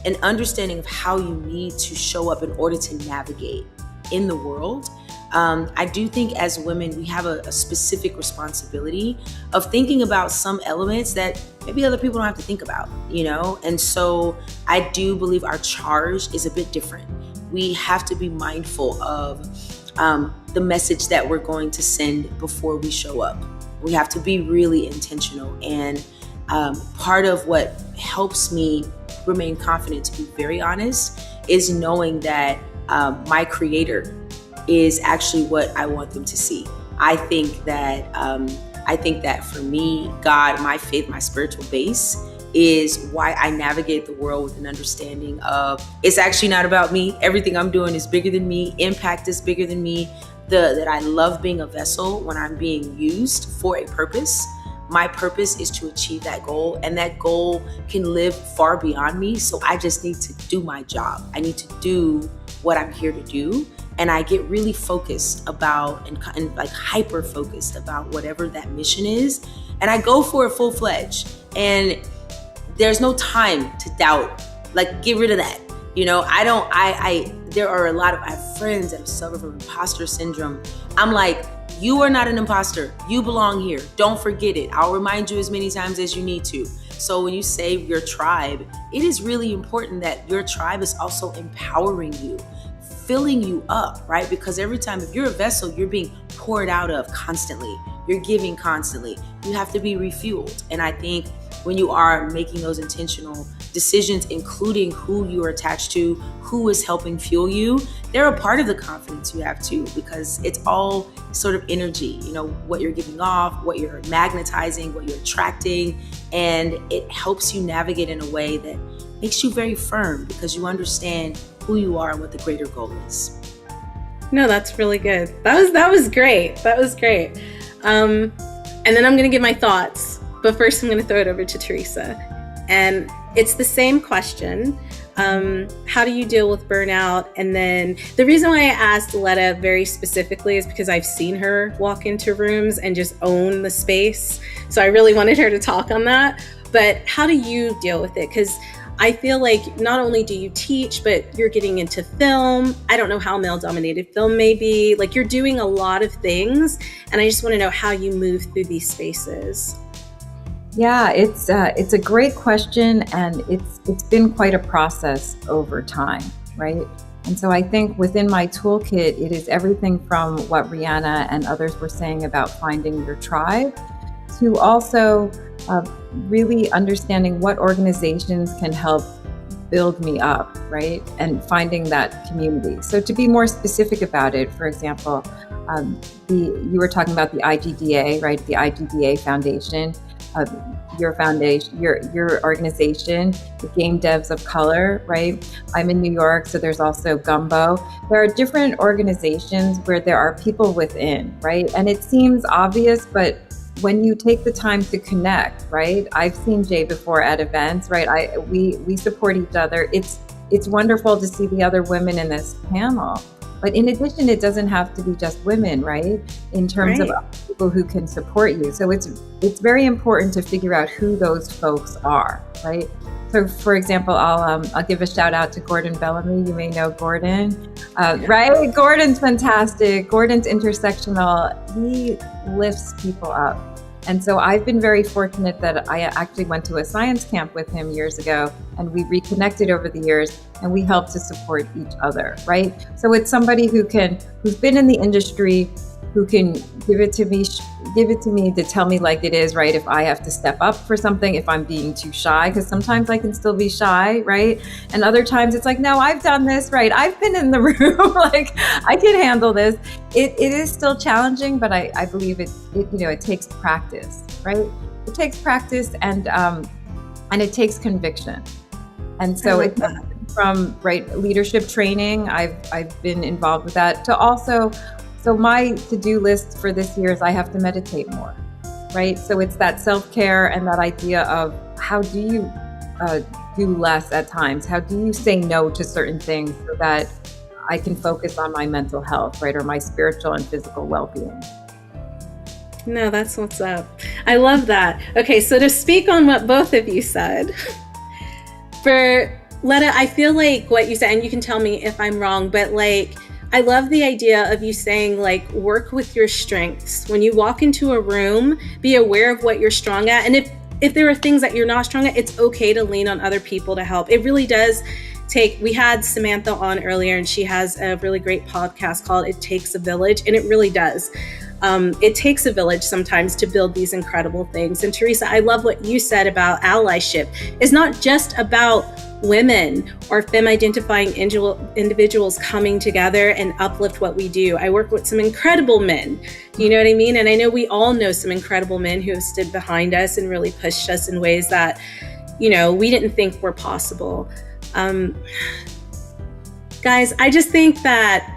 an understanding of how you need to show up in order to navigate in the world. I do think as women, we have a specific responsibility of thinking about some elements that maybe other people don't have to think about, you know? And so I do believe our charge is a bit different. We have to be mindful of the message that we're going to send before we show up. We have to be really intentional. And part of what helps me remain confident, to be very honest, is knowing that my creator is actually what I want them to see. I think that for me, God, my faith, my spiritual base is why I navigate the world with an understanding of it's actually not about me. Everything I'm doing is bigger than me. Impact is bigger than me. That I love being a vessel when I'm being used for a purpose. My purpose is to achieve that goal, and that goal can live far beyond me. So I just need to do my job. I need to do what I'm here to do. And I get really focused about and like hyper focused about whatever that mission is. And I go for it full-fledged. And there's no time to doubt. Like, get rid of that. You know, there are a lot of, I have friends that suffer from imposter syndrome. I'm like, you are not an imposter. You belong here. Don't forget it. I'll remind you as many times as you need to. So when you say your tribe, it is really important that your tribe is also empowering you, filling you up, right? Because every time, if you're a vessel, you're being poured out of constantly. You're giving constantly. You have to be refueled. And I think when you are making those intentional decisions, including who you are attached to, who is helping fuel you, they're a part of the confidence you have too, because it's all sort of energy, you know, what you're giving off, what you're magnetizing, what you're attracting, and it helps you navigate in a way that makes you very firm because you understand who you are and what the greater goal is. No, that's really good. That was great. That was great. And then I'm going to give my thoughts, but first I'm going to throw it over to Theresa. And it's the same question. How do you deal with burnout? And then the reason why I asked Letta very specifically is because I've seen her walk into rooms and just own the space. So I really wanted her to talk on that. But how do you deal with it? Because I feel like not only do you teach, but you're getting into film. I don't know how male-dominated film may be. Like, you're doing a lot of things. And I just want to know how you move through these spaces. Yeah, it's a great question, and it's been quite a process over time, right? And so I think within my toolkit, it is everything from what Riana and others were saying about finding your tribe, to also really understanding what organizations can help build me up, right? And finding that community. So to be more specific about it, for example, you were talking about the IGDA, right? The IGDA Foundation. Your foundation, your organization, the Game Devs of Color, right? I'm in New York, so there's also Gumbo. There are different organizations where there are people within, right? And it seems obvious, but when you take the time to connect, right? I've seen Jay before at events, right? We support each other. It's wonderful to see the other women in this panel. But in addition, it doesn't have to be just women, right? In terms of people who can support you. So it's very important to figure out who those folks are, right? So for example, I'll give a shout out to Gordon Bellamy. You may know Gordon, right? Gordon's fantastic. Gordon's intersectional. He lifts people up. And so I've been very fortunate that I actually went to a science camp with him years ago, and we reconnected over the years, and we helped to support each other, right? So it's somebody who's been in the industry, who can give it to me to tell me like it is, right? If I have to step up for something, if I'm being too shy, because sometimes I can still be shy, right? And other times it's like, no, I've done this, right? I've been in the room, like I can handle this. It is still challenging, but I believe it takes practice, right? It takes practice and it takes conviction. And so it's from leadership training, I've been involved with that, to also, so my to-do list for this year is I have to meditate more. right? So it's that self-care and that idea of how do you do less at times? How do you say no to certain things so that I can focus on my mental health, right? Or my spiritual and physical well-being. No, that's what's up. I love that. Okay, so to speak on what both of you said, for Letta, I feel like what you said, and you can tell me if I'm wrong, but like, I love the idea of you saying like, work with your strengths. When you walk into a room, be aware of what you're strong at. And if there are things that you're not strong at, it's okay to lean on other people to help. It really does we had Samantha on earlier, and she has a really great podcast called It Takes a Village, and it really does. It takes a village sometimes to build these incredible things. And Theresa, I love what you said about allyship. It's not just about women or femme-identifying individuals coming together and uplift what we do. I work with some incredible men, you know what I mean? And I know we all know some incredible men who have stood behind us and really pushed us in ways that, you know, we didn't think were possible. Guys, I just think that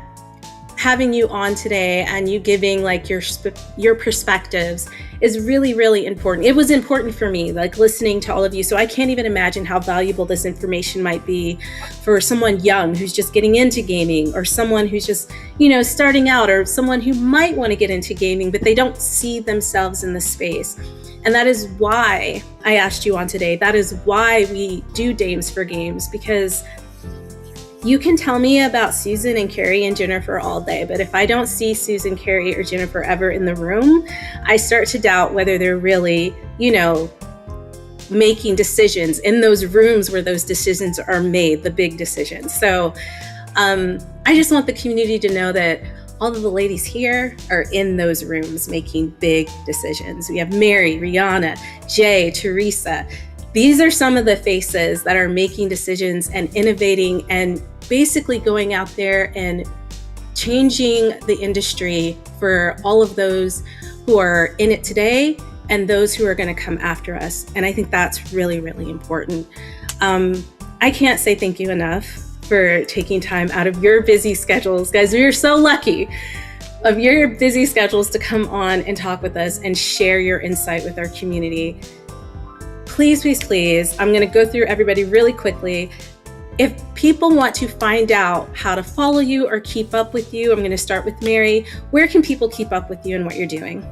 having you on today and you giving like your perspectives is really, really important. It was important for me, like listening to all of you. So I can't even imagine how valuable this information might be for someone young who's just getting into gaming, or someone who's just, you know, starting out, or someone who might want to get into gaming, but they don't see themselves in the space. And that is why I asked you on today. That is why we do Dames for Games, because you can tell me about Susan and Carrie and Jennifer all day, but if I don't see Susan, Carrie, or Jennifer ever in the room, I start to doubt whether they're really, you know, making decisions in those rooms where those decisions are made, the big decisions. So I just want the community to know that all of the ladies here are in those rooms making big decisions. We have Mary, Riana, Jay, Theresa. These are some of the faces that are making decisions and innovating and basically going out there and changing the industry for all of those who are in it today and those who are going to come after us. And I think that's really, really important. I can't say thank you enough for taking time out of your busy schedules. Guys, we are so lucky of your busy schedules to come on and talk with us and share your insight with our community. Please, please, please, I'm going to go through everybody really quickly. If people want to find out how to follow you or keep up with you, I'm going to start with Mary. Where can people keep up with you and what you're doing?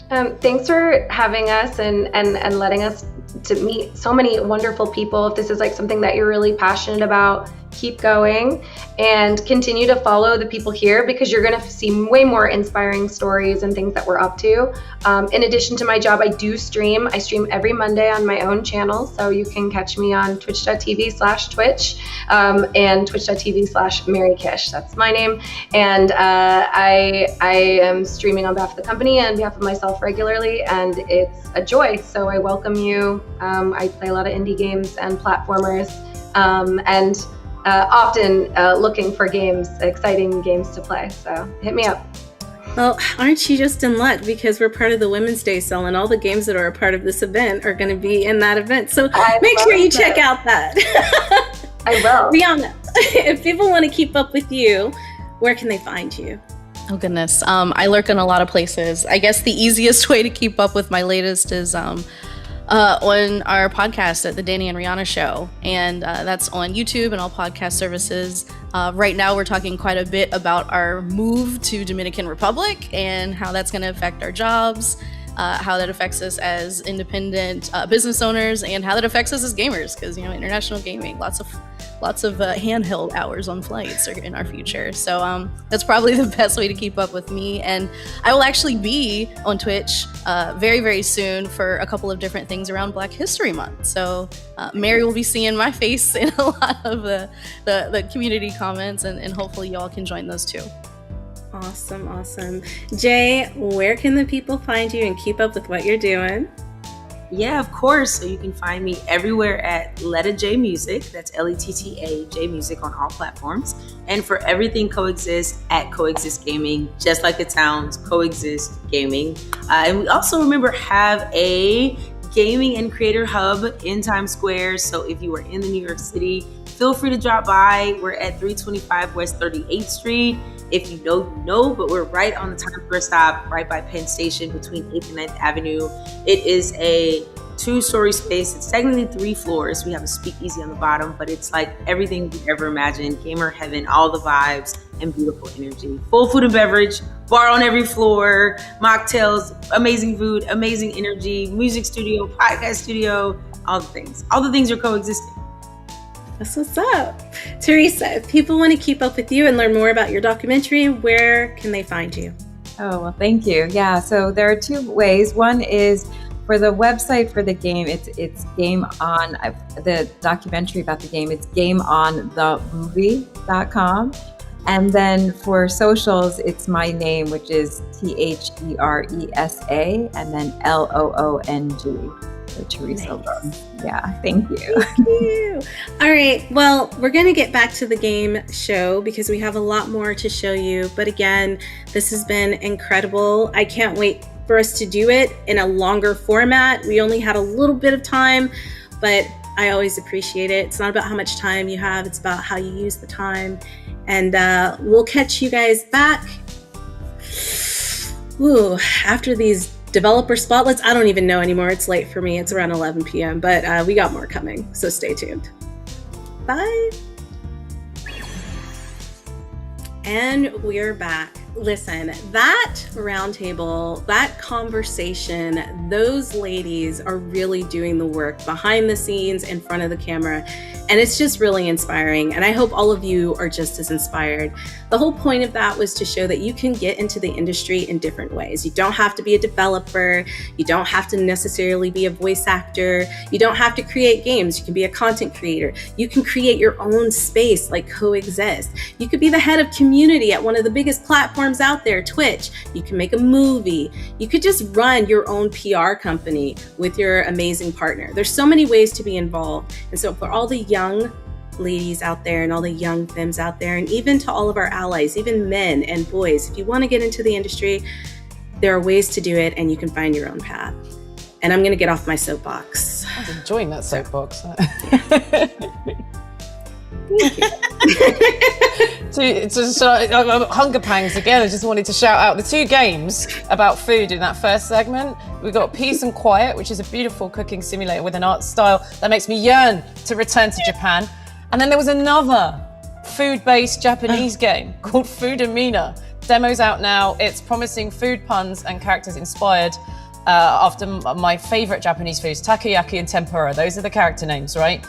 Thanks for having us and letting us to meet so many wonderful people. If this is like something that you're really passionate about, keep going and continue to follow the people here, because you're going to see way more inspiring stories and things that we're up to. In addition to my job, I do stream. I stream every Monday on my own channel, so you can catch me on twitch.tv/twitch and twitch.tv/Mary Kish. That's my name. And I am streaming on behalf of the company and on behalf of myself regularly, and it's a joy. So I welcome you. I play a lot of indie games and platformers, and often looking for games, exciting games to play. So hit me up. Well, aren't you just in luck, because we're part of the Women's Day sale and all the games that are a part of this event are going to be in that event. So make sure you check out that. I will. Riana, if people want to keep up with you, where can they find you? Oh goodness, I lurk in a lot of places. I guess the easiest way to keep up with my latest is on our podcast at the Danny Riana Show, and that's on YouTube and all podcast services. Right now we're talking quite a bit about our move to Dominican Republic and how that's going to affect our jobs, how that affects us as independent business owners, and how that affects us as gamers, because, you know, international gaming, lots of handheld hours on flights are in our future. So that's probably the best way to keep up with me. And I will actually be on Twitch very, very soon for a couple of different things around Black History Month. So Mary will be seeing my face in a lot of the community comments, and hopefully y'all can join those too. Awesome, awesome. Jay, where can the people find you and keep up with what you're doing? Yeah, of course. So you can find me everywhere at Letta Jaye Music. That's Letta J Music on all platforms. And for everything COEXIST at COEXIST Gaming, just like it sounds, COEXIST Gaming. And we also, remember, have a gaming and creator hub in Times Square. So if you are in the New York City feel free to drop by. We're at 325 West 38th Street. If you know, you know, but we're right on the Times Square stop, right by Penn Station between 8th and 9th Avenue. It is a 2-story space. It's technically 3 floors. We have a speakeasy on the bottom, but it's like everything you ever imagined. Gamer heaven, all the vibes and beautiful energy. Full food and beverage, bar on every floor, mocktails, amazing food, amazing energy, music studio, podcast studio, all the things. All the things are coexisting. That's what's up. Theresa, if people want to keep up with you and learn more about your documentary, where can they find you? Oh, well, thank you. Yeah, so there are 2 ways. One is for the website for the game, it's Game On, the documentary about the game, it's gameonthemovie.com. And then for socials, it's my name, which is THERESA, and then LOONG. So Theresa Loong. Yeah, thank you. Thank you. All right, well, we're going to get back to the game show because we have a lot more to show you. But again, this has been incredible. I can't wait for us to do it in a longer format. We only had a little bit of time, but I always appreciate it. It's not about how much time you have, it's about how you use the time. And we'll catch you guys back after these developer spotlights. I don't even know anymore. It's late for me. It's around 11 p.m., but we got more coming, so stay tuned. Bye. And we're back. Listen, that roundtable, that conversation, those ladies are really doing the work behind the scenes, in front of the camera, and it's just really inspiring. And I hope all of you are just as inspired. The whole point of that was to show that you can get into the industry in different ways. You don't have to be a developer. You don't have to necessarily be a voice actor. You don't have to create games. You can be a content creator. You can create your own space like COEXIST. You could be the head of community at one of the biggest platforms out there, Twitch. You can make a movie. You could just run your own PR company with your amazing partner. There's so many ways to be involved. And so for all the young ladies out there and all the young femmes out there, and even to all of our allies, even men and boys, if you want to get into the industry, there are ways to do it, and you can find your own path. And I'm going to get off my soapbox. I was enjoying that soapbox. Hunger pangs again. I just wanted to shout out the 2 games about food in that first segment. We got Peace and Quiet, which is a beautiful cooking simulator with an art style that makes me yearn to return to Japan. And then there was another food-based Japanese game called Food Amina. Demo's out now. It's promising food puns and characters inspired after my favorite Japanese foods, takoyaki and tempura. Those are the character names, right?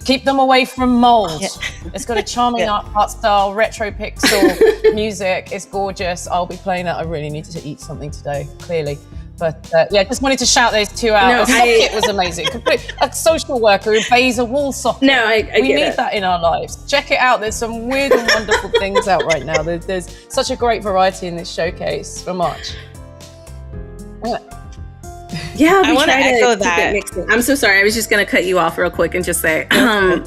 Keep them away from mold. Yeah. It's got a charming art style, retro pixel music. It's gorgeous. I'll be playing it. I really need to eat something today, clearly. But just wanted to shout those 2 out. No, the socket was amazing. A social worker who bays a wall socket. No, we need that in our lives. Check it out. There's some weird and wonderful things out right now. There's such a great variety in this showcase for March. Yeah, I want to echo that. I'm so sorry. I was just going to cut you off real quick and just say, no,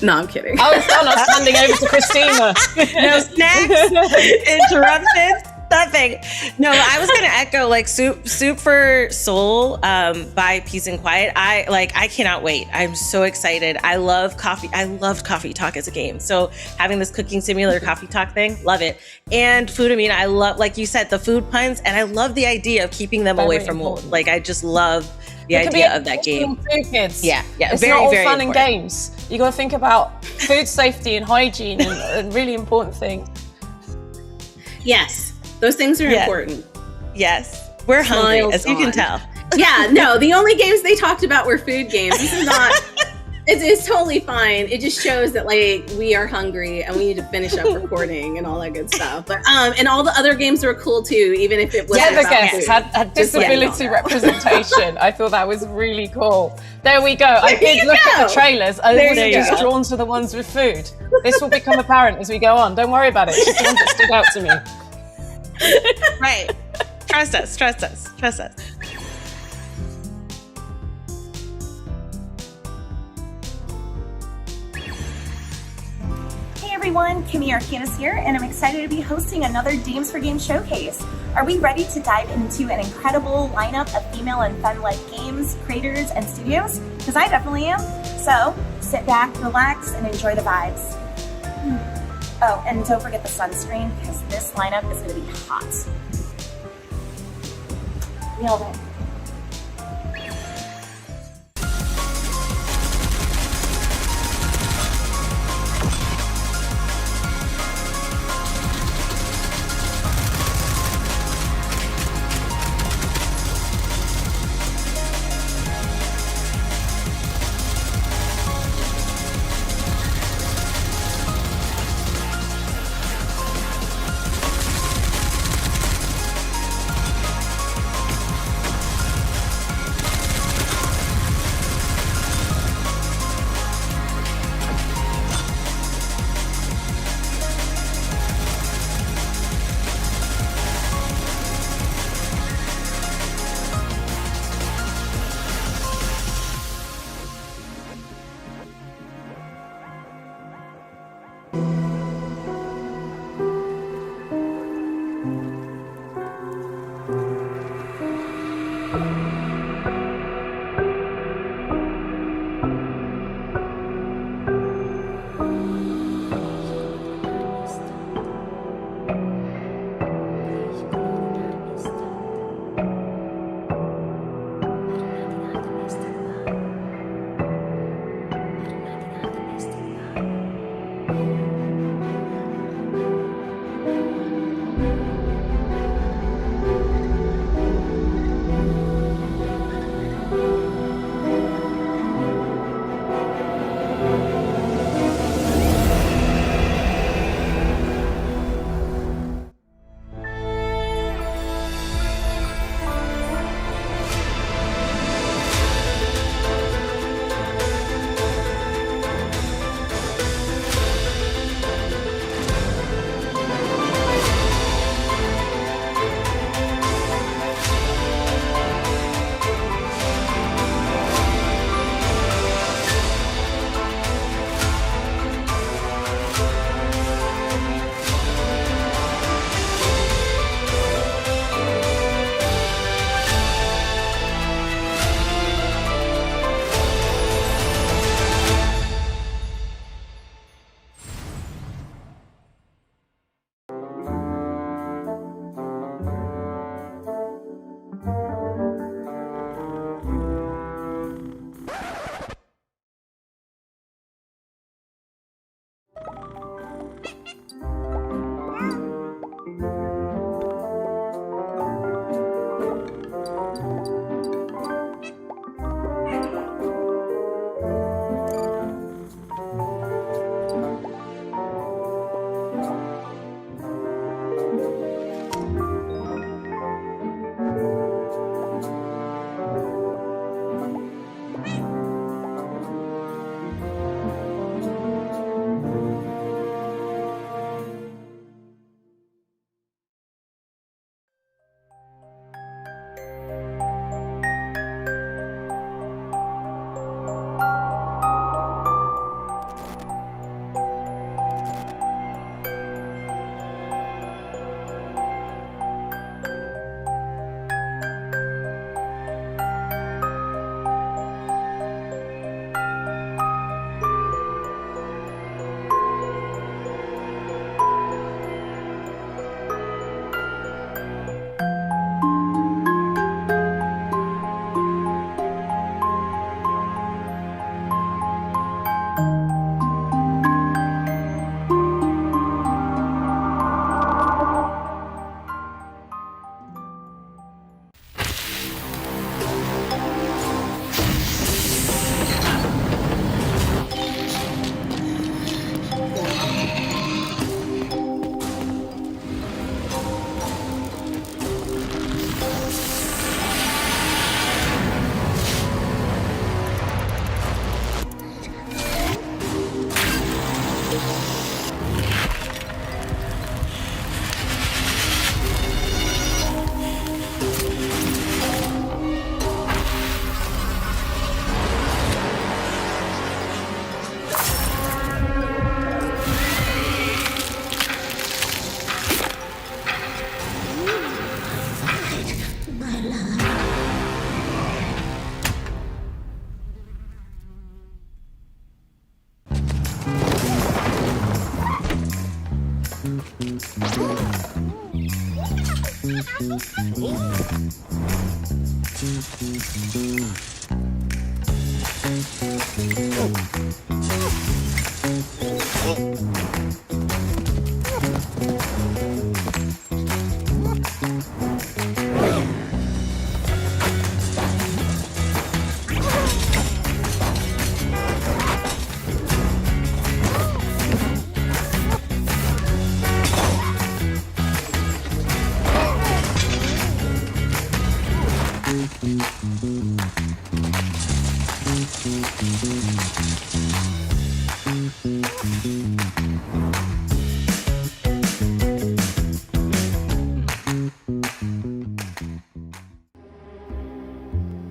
I'm kidding. I was standing over to Christina. No snacks, interruptions, nothing. No, I was going to echo like Soup for Soul by Peace and Quiet. I cannot wait. I'm so excited. I love coffee. I loved Coffee Talk as a game. So having this cooking simulator Coffee Talk thing, love it. And Food Amina, I love, like you said, the food puns, and I love the idea of keeping them away from mold. Like, I just love the idea of that game. Food kids. Yeah. It's very, not all very fun important. and games. You got to think about food safety and hygiene, and a really important thing. Yes, those things are important. Yes, we're hungry, as you can tell. Yeah, no, the only games they talked about were food games. This is not. It's totally fine. It just shows that like we are hungry and we need to finish up recording and all that good stuff. But and all the other games were cool too, even if it wasn't about guests had disability representation. I thought that was really cool. There we go. I did look at the trailers. I wasn't just drawn to the ones with food. This will become apparent as we go on. Don't worry about it. It's just the ones that stood out to me. Right. Trust us. Trust us. Trust us. Hey everyone, Kimmy Arcanis here, and I'm excited to be hosting another Dames for Games showcase. Are we ready to dive into an incredible lineup of female and femme-led games, creators, and studios? Because I definitely am. So sit back, relax, and enjoy the vibes. Oh, and don't forget the sunscreen because this lineup is going to be hot. Nailed it.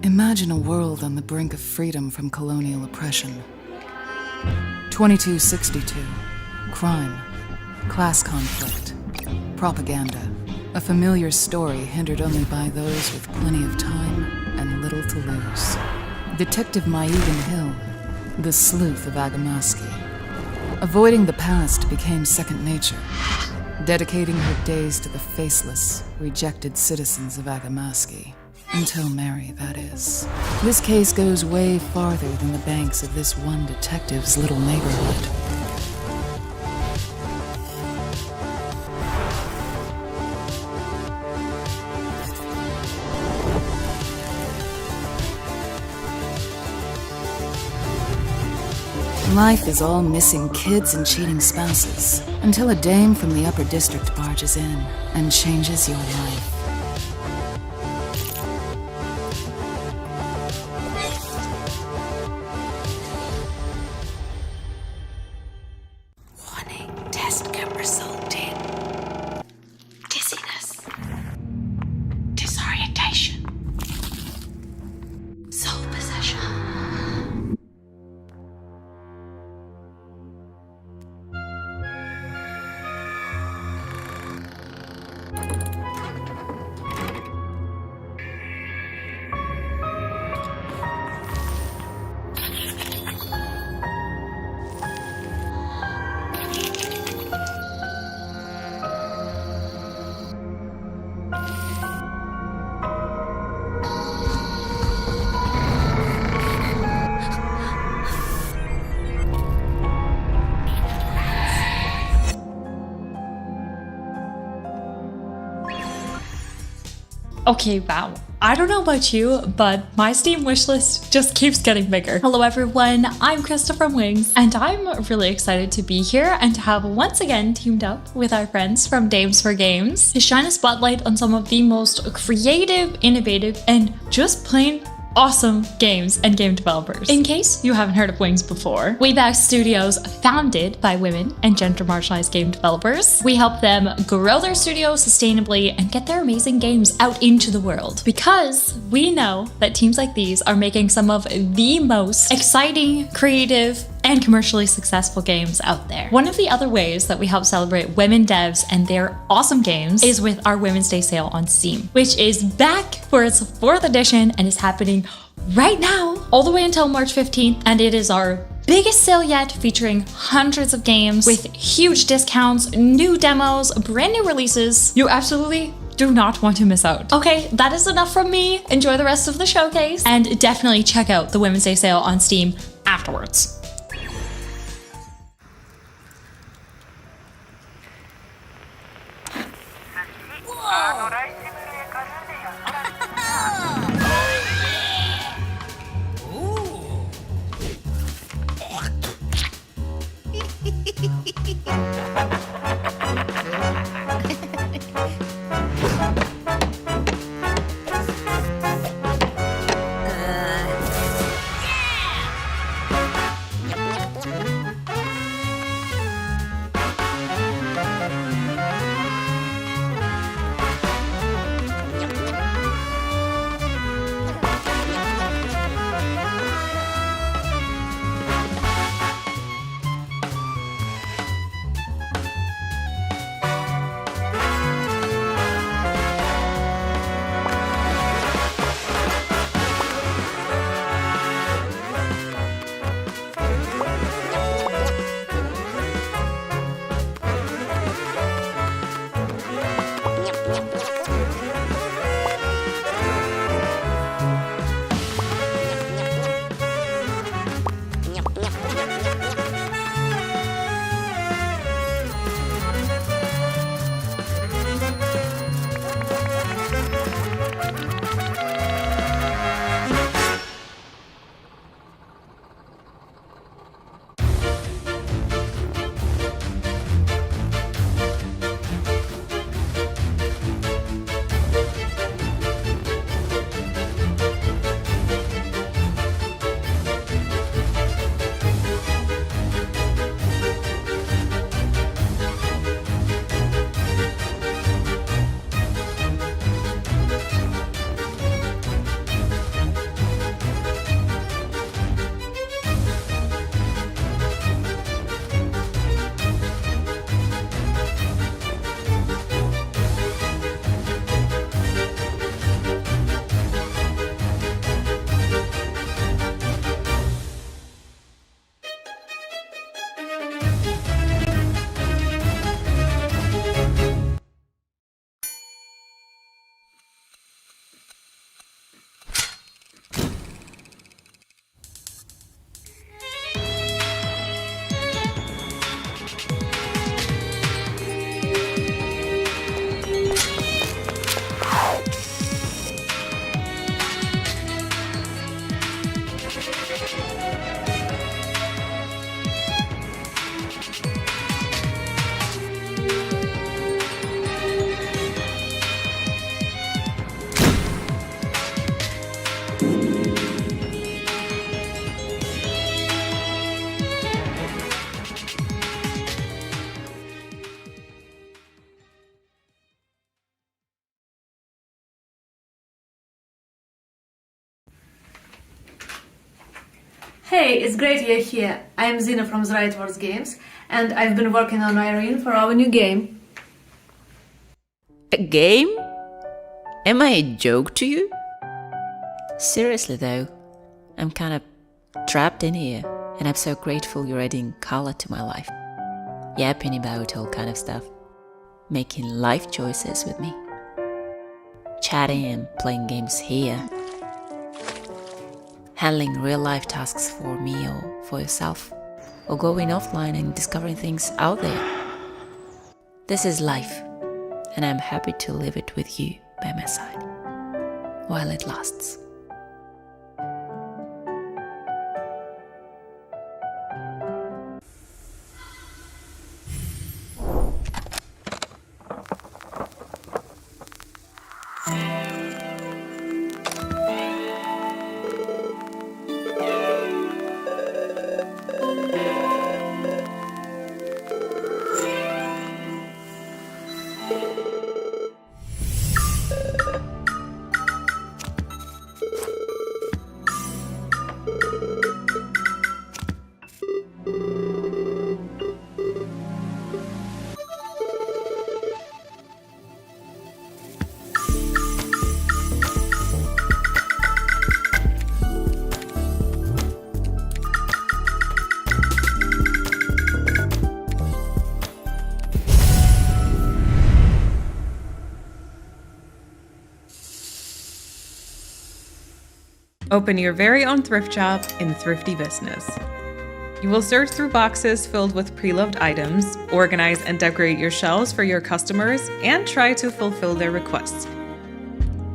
Imagine a world on the brink of freedom from colonial oppression. 2262. Crime. Class conflict. Propaganda. A familiar story hindered only by those with plenty of time and little to lose. Detective Maigan Hill, the sleuth of Agamaski. Avoiding the past became second nature, dedicating her days to the faceless, rejected citizens of Agamaski. Until Mary, that is. This case goes way farther than the banks of this one detective's little neighborhood. Life is all missing kids and cheating spouses, until a dame from the upper district barges in and changes your life. Okay, wow. I don't know about you, but my Steam wishlist just keeps getting bigger. Hello everyone, I'm Krista from Wings, and I'm really excited to be here and to have once again teamed up with our friends from Dames for Games to shine a spotlight on some of the most creative, innovative, and just plain awesome games and game developers. In case you haven't heard of Wings before, Wayback Studios, founded by women and gender marginalized game developers. We help them grow their studio sustainably and get their amazing games out into the world. Because we know that teams like these are making some of the most exciting, creative, and commercially successful games out there. One of the other ways that we help celebrate women devs and their awesome games is with our Women's Day sale on Steam, which is back for its 4th edition and is happening right now, all the way until March 15th, and it is our biggest sale yet, featuring hundreds of games with huge discounts, new demos, brand new releases. You absolutely do not want to miss out. Okay, that is enough from me. Enjoy the rest of the showcase, and definitely check out the Women's Day sale on Steam afterwards. Hey, it's great you're here. I'm Zina from The Right Words Games, and I've been working on Irene for our new game. A game? Am I a joke to you? Seriously though, I'm kind of trapped in here, and I'm so grateful you're adding color to my life. Yapping about all kind of stuff. Making life choices with me. Chatting and playing games here. Handling real life tasks for me or for yourself. Or going offline and discovering things out there. This is life, and I'm happy to live it with you by my side. While it lasts. Open your very own thrift shop in thrifty business. You will search through boxes filled with pre-loved items, organize and decorate your shelves for your customers, and try to fulfill their requests.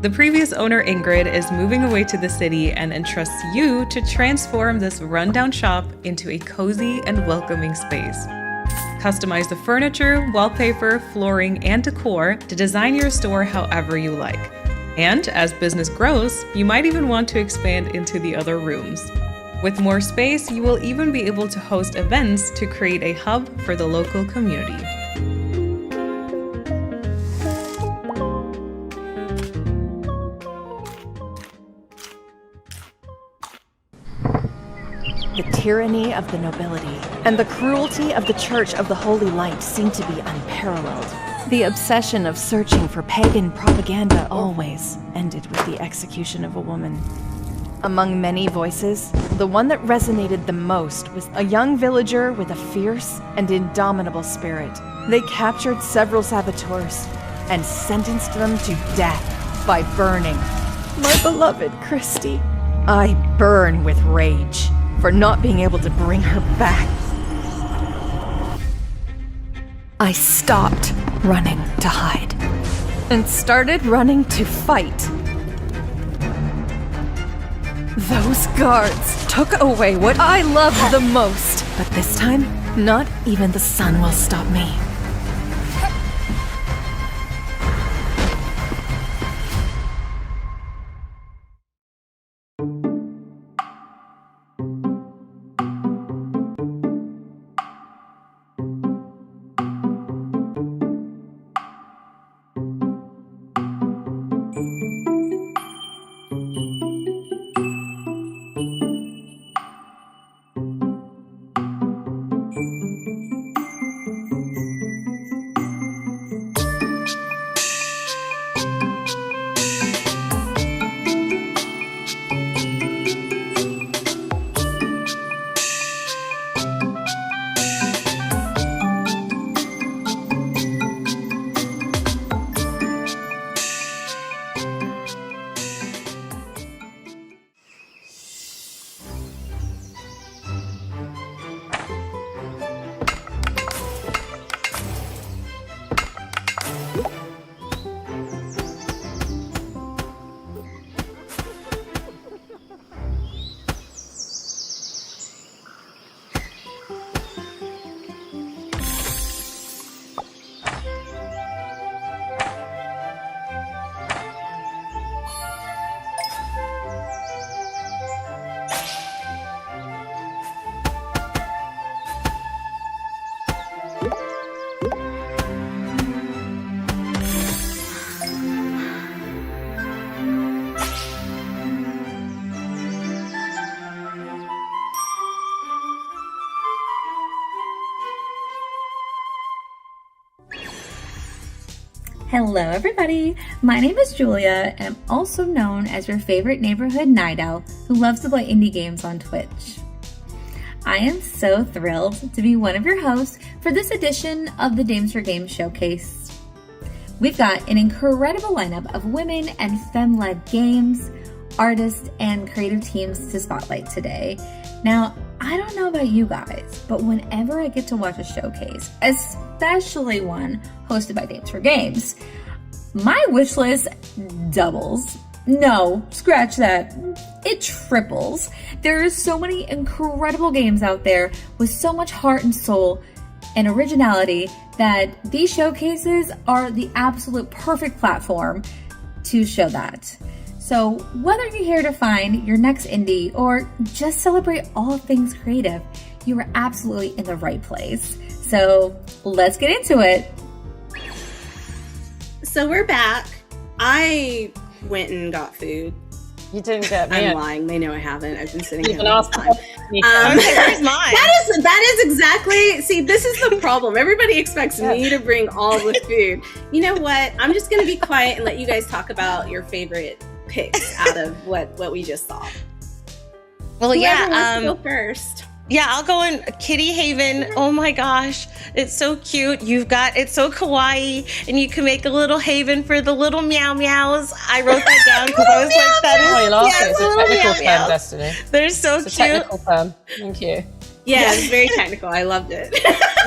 The previous owner, Ingrid, is moving away to the city and entrusts you to transform this rundown shop into a cozy and welcoming space. Customize the furniture, wallpaper, flooring, and decor to design your store however you like. And as business grows, you might even want to expand into the other rooms. With more space, you will even be able to host events to create a hub for the local community. The tyranny of the nobility and the cruelty of the Church of the Holy Light seem to be unparalleled. The obsession of searching for pagan propaganda always ended with the execution of a woman. Among many voices, the one that resonated the most was a young villager with a fierce and indomitable spirit. They captured several saboteurs and sentenced them to death by burning. My beloved Christy. I burn with rage for not being able to bring her back. I stopped running to hide and started running to fight. Those guards took away what I loved the most, but this time, not even the sun will stop me. Hello everybody, my name is Julia and I'm also known as your favorite neighborhood night owl who loves to play indie games on Twitch. I am so thrilled to be one of your hosts for this edition of the Dames for Games Showcase. We've got an incredible lineup of women and femme-led games, artists, and creative teams to spotlight today. Now, I don't know about you guys, but whenever I get to watch a showcase, especially one hosted by Dames for Games, my wish list doubles. No, scratch that. It triples. There are so many incredible games out there with so much heart and soul and originality that these showcases are the absolute perfect platform to show that. So whether you're here to find your next indie or just celebrate all things creative, you are absolutely in the right place. So let's get into it. So we're back. I went and got food. You didn't get me. I'm lying. They know I haven't. I've been sitting here Even all the time. Where's mine? That is exactly. See, this is the problem. Everybody expects me to bring all the food. You know what? I'm just going to be quiet and let you guys talk about your favorite picks out of what we just saw. Well, Whoever wants to go first. Yeah, I'll go in Kitty Haven. Oh my gosh, it's so cute. It's so kawaii, and you can make a little haven for the little meow meows. I wrote that down because I was like, that is, you laugh. yes, It's a technical term, Destiny. They're so It's a cute. technical term. Thank you. Yeah, it's very technical. I loved it.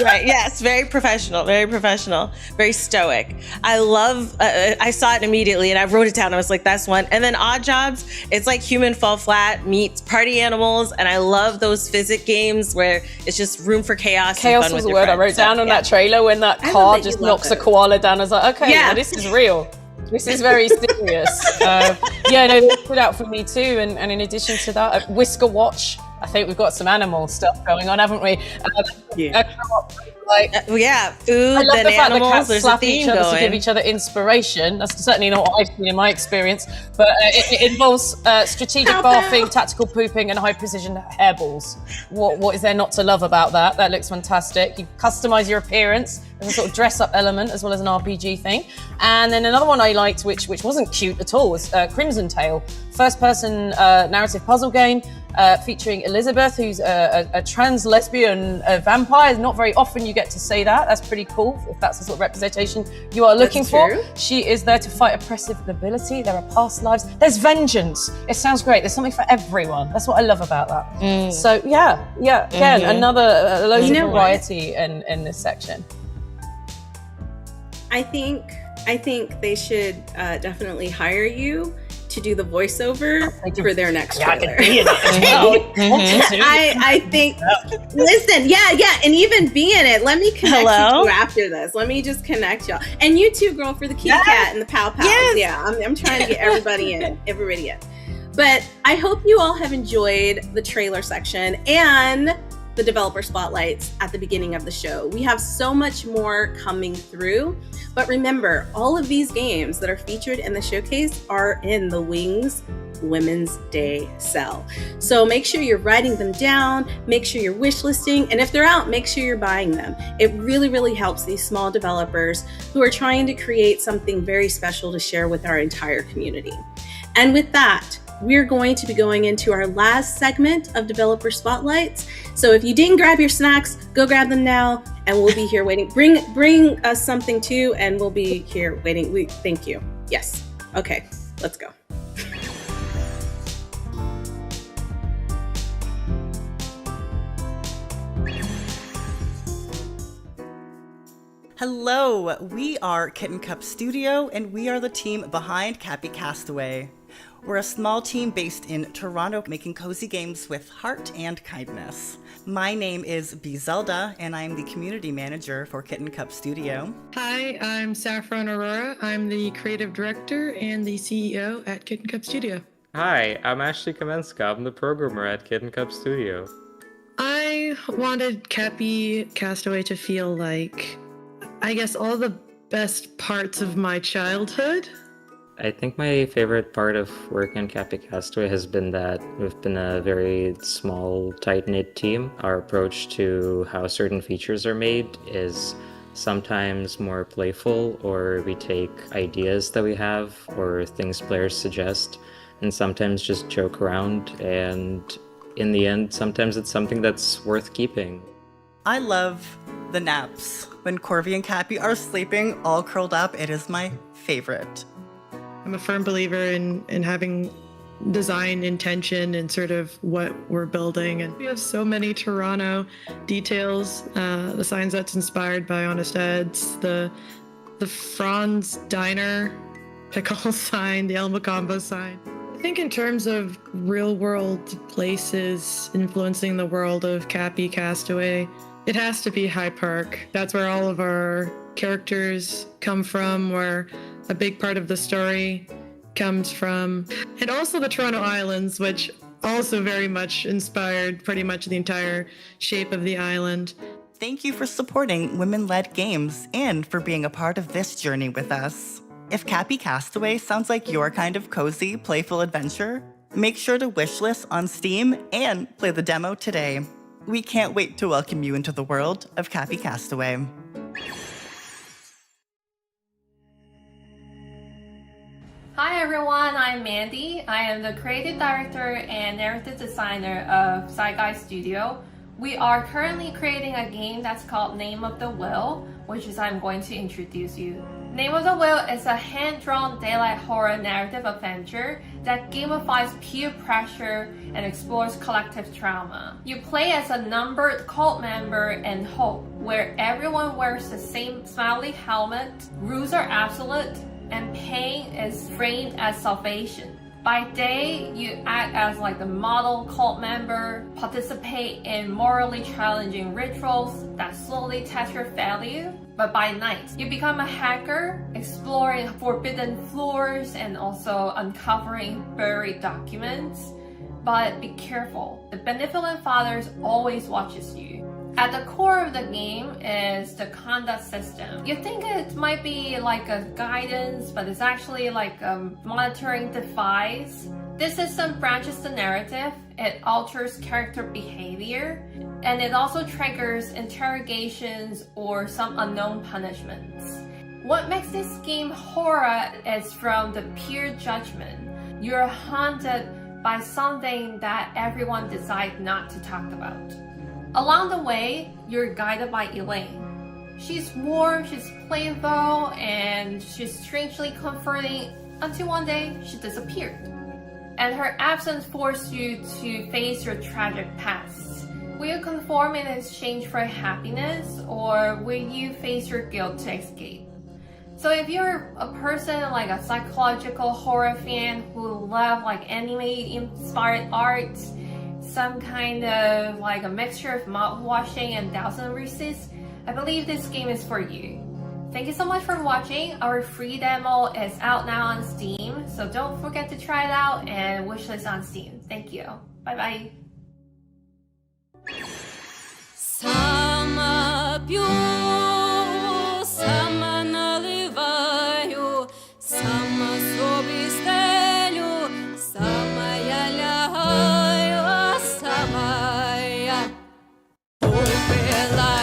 Right, yes, very professional, very stoic. I love, I saw it immediately and I wrote it down. I was like, that's one. And then Odd Jobs, it's like Human Fall Flat meets Party Animals. And I love those physic games where it's just room for chaos. Chaos and fun was with the your word I friends. wrote down on that trailer when that car just knocks a koala down. I was like, okay, now this is real. This is very serious. They stood out for me too. And in addition to that, Whisker Watch. I think we've got some animal stuff going on, haven't we? Food, I love then the fact animals. that cats There's a slap theme each other going. to give each other inspiration. That's certainly not what I've seen in my experience. But it involves strategic barfing, tactical pooping, and high precision hairballs. What is there not to love about that? That looks fantastic. You customize your appearance. There's a sort of dress-up element as well as an RPG thing. And then another one I liked, which wasn't cute at all, was Crimson Tale, first-person narrative puzzle game featuring Elizabeth, who's a trans lesbian vampire. Not very often you get to say that. That's pretty cool if that's the sort of representation you are looking for. She is there to fight oppressive nobility. There are past lives. There's vengeance. It sounds great. There's something for everyone. That's what I love about that. So again, another loads of variety in this section. I think they should definitely hire you to do the voiceover for their next trailer. I think. Listen, and even be in it. Let me connect you two after this. Let me just connect y'all, and you too, girl, for the kitty cat and the pow pows. Yes. Yeah, I'm trying to get everybody in. But I hope you all have enjoyed the trailer section and the developer spotlights at the beginning of the show. We have so much more coming through, but remember, all of these games that are featured in the showcase are in the Wings Women's Day sale. So make sure you're writing them down, make sure you're wish listing, and if they're out, make sure you're buying them. It really, really helps these small developers who are trying to create something very special to share with our entire community. And with that, we're going to be going into our last segment of developer spotlights. So if you didn't grab your snacks, go grab them now, and we'll be here waiting. Bring us something too, and we'll be here waiting. Thank you. Yes. Okay, let's go. Hello, we are Kitten Cup Studio, and we are the team behind Cappy Castaway. We're a small team based in Toronto, making cozy games with heart and kindness. My name is B. Zelda, and I'm the community manager for Kitten Cup Studio. Hi, I'm Saffron Aurora. I'm the creative director and the CEO at Kitten Cup Studio. Hi, I'm Ashley Kamenska. I'm the programmer at Kitten Cup Studio. I wanted Cappy Castaway to feel like, I guess, all the best parts of my childhood. I think my favorite part of working on Cappy Castaway has been that we've been a very small, tight-knit team. Our approach to how certain features are made is sometimes more playful, or we take ideas that we have or things players suggest and sometimes just joke around, and in the end, sometimes it's something that's worth keeping. I love the naps. When Corby and Cappy are sleeping all curled up, it is my favorite. I'm a firm believer in having design intention and sort of what we're building. And we have so many Toronto details. The signs that's inspired by Honest Ed's, the Franz Diner pickle sign, the Elma Combo sign. I think in terms of real world places influencing the world of Cappy Castaway, it has to be High Park. That's where all of our characters come from, where a big part of the story comes from. And also the Toronto Islands, which also very much inspired pretty much the entire shape of the island. Thank you for supporting women-led games and for being a part of this journey with us. If Cappy Castaway sounds like your kind of cozy, playful adventure, make sure to wishlist on Steam and play the demo today. We can't wait to welcome you into the world of Cappy Castaway. Hi everyone, I'm Mandy. I am the creative director and narrative designer of Zeitgeist Studio. We are currently creating a game that's called Name of the Wheel, which is I'm going to introduce you. Name of the Wheel is a hand-drawn daylight horror narrative adventure that gamifies peer pressure and explores collective trauma. You play as a numbered cult member in Hope, where everyone wears the same smiley helmet, rules are absolute, and pain is framed as salvation. By day, you act as like the model cult member, participate in morally challenging rituals that slowly test your value. But by night, you become a hacker, exploring forbidden floors and also uncovering buried documents. But be careful, the benevolent fathers always watches you. At the core of the game is the conduct system. You think it might be like a guidance, but it's actually like a monitoring device. This system branches the narrative, it alters character behavior, and it also triggers interrogations or some unknown punishments. What makes this game horror is from the peer judgment. You're haunted by something that everyone decides not to talk about. Along the way, you're guided by Elaine. She's warm, she's playful, and she's strangely comforting until one day she disappeared. And her absence forced you to face your tragic past. Will you conform in exchange for happiness, or will you face your guilt to escape? So if you're a person like a psychological horror fan who love like anime-inspired art, some kind of like a mixture of mouthwashing and thousand resist, I believe this game is for you. Thank you so much for watching. Our free demo is out now on Steam, so don't forget to try it out and wishlist on Steam. Thank you. Bye bye. Sama p'ю, sama наливаю, sama собі стелю, sama я лягаю, sama я попила.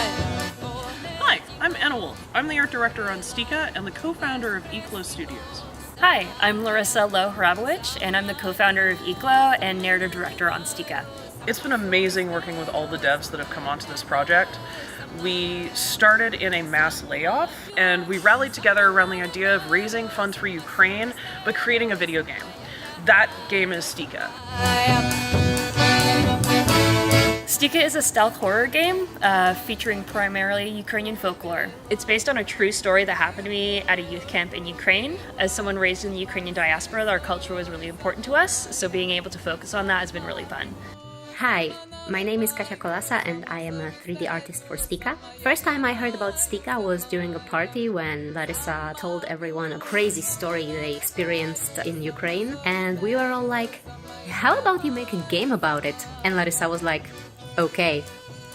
Hi, I'm Anna Wolf. I'm the art director on Stika and the co-founder of Eclo Studios. Hi, I'm Larissa Loh-Harabowicz, and I'm the co-founder of Eclo and narrative director on Stika. It's been amazing working with all the devs that have come onto this project. We started in a mass layoff, and we rallied together around the idea of raising funds for Ukraine, but creating a video game. That game is Stika. Stika is a stealth horror game featuring primarily Ukrainian folklore. It's based on a true story that happened to me at a youth camp in Ukraine. As someone raised in the Ukrainian diaspora, our culture was really important to us, so being able to focus on that has been really fun. Hi, my name is Katia Kolasa and I am a 3D artist for Stika. First time I heard about Stika was during a party when Larissa told everyone a crazy story they experienced in Ukraine, and we were all like, how about you make a game about it? And Larissa was like, okay,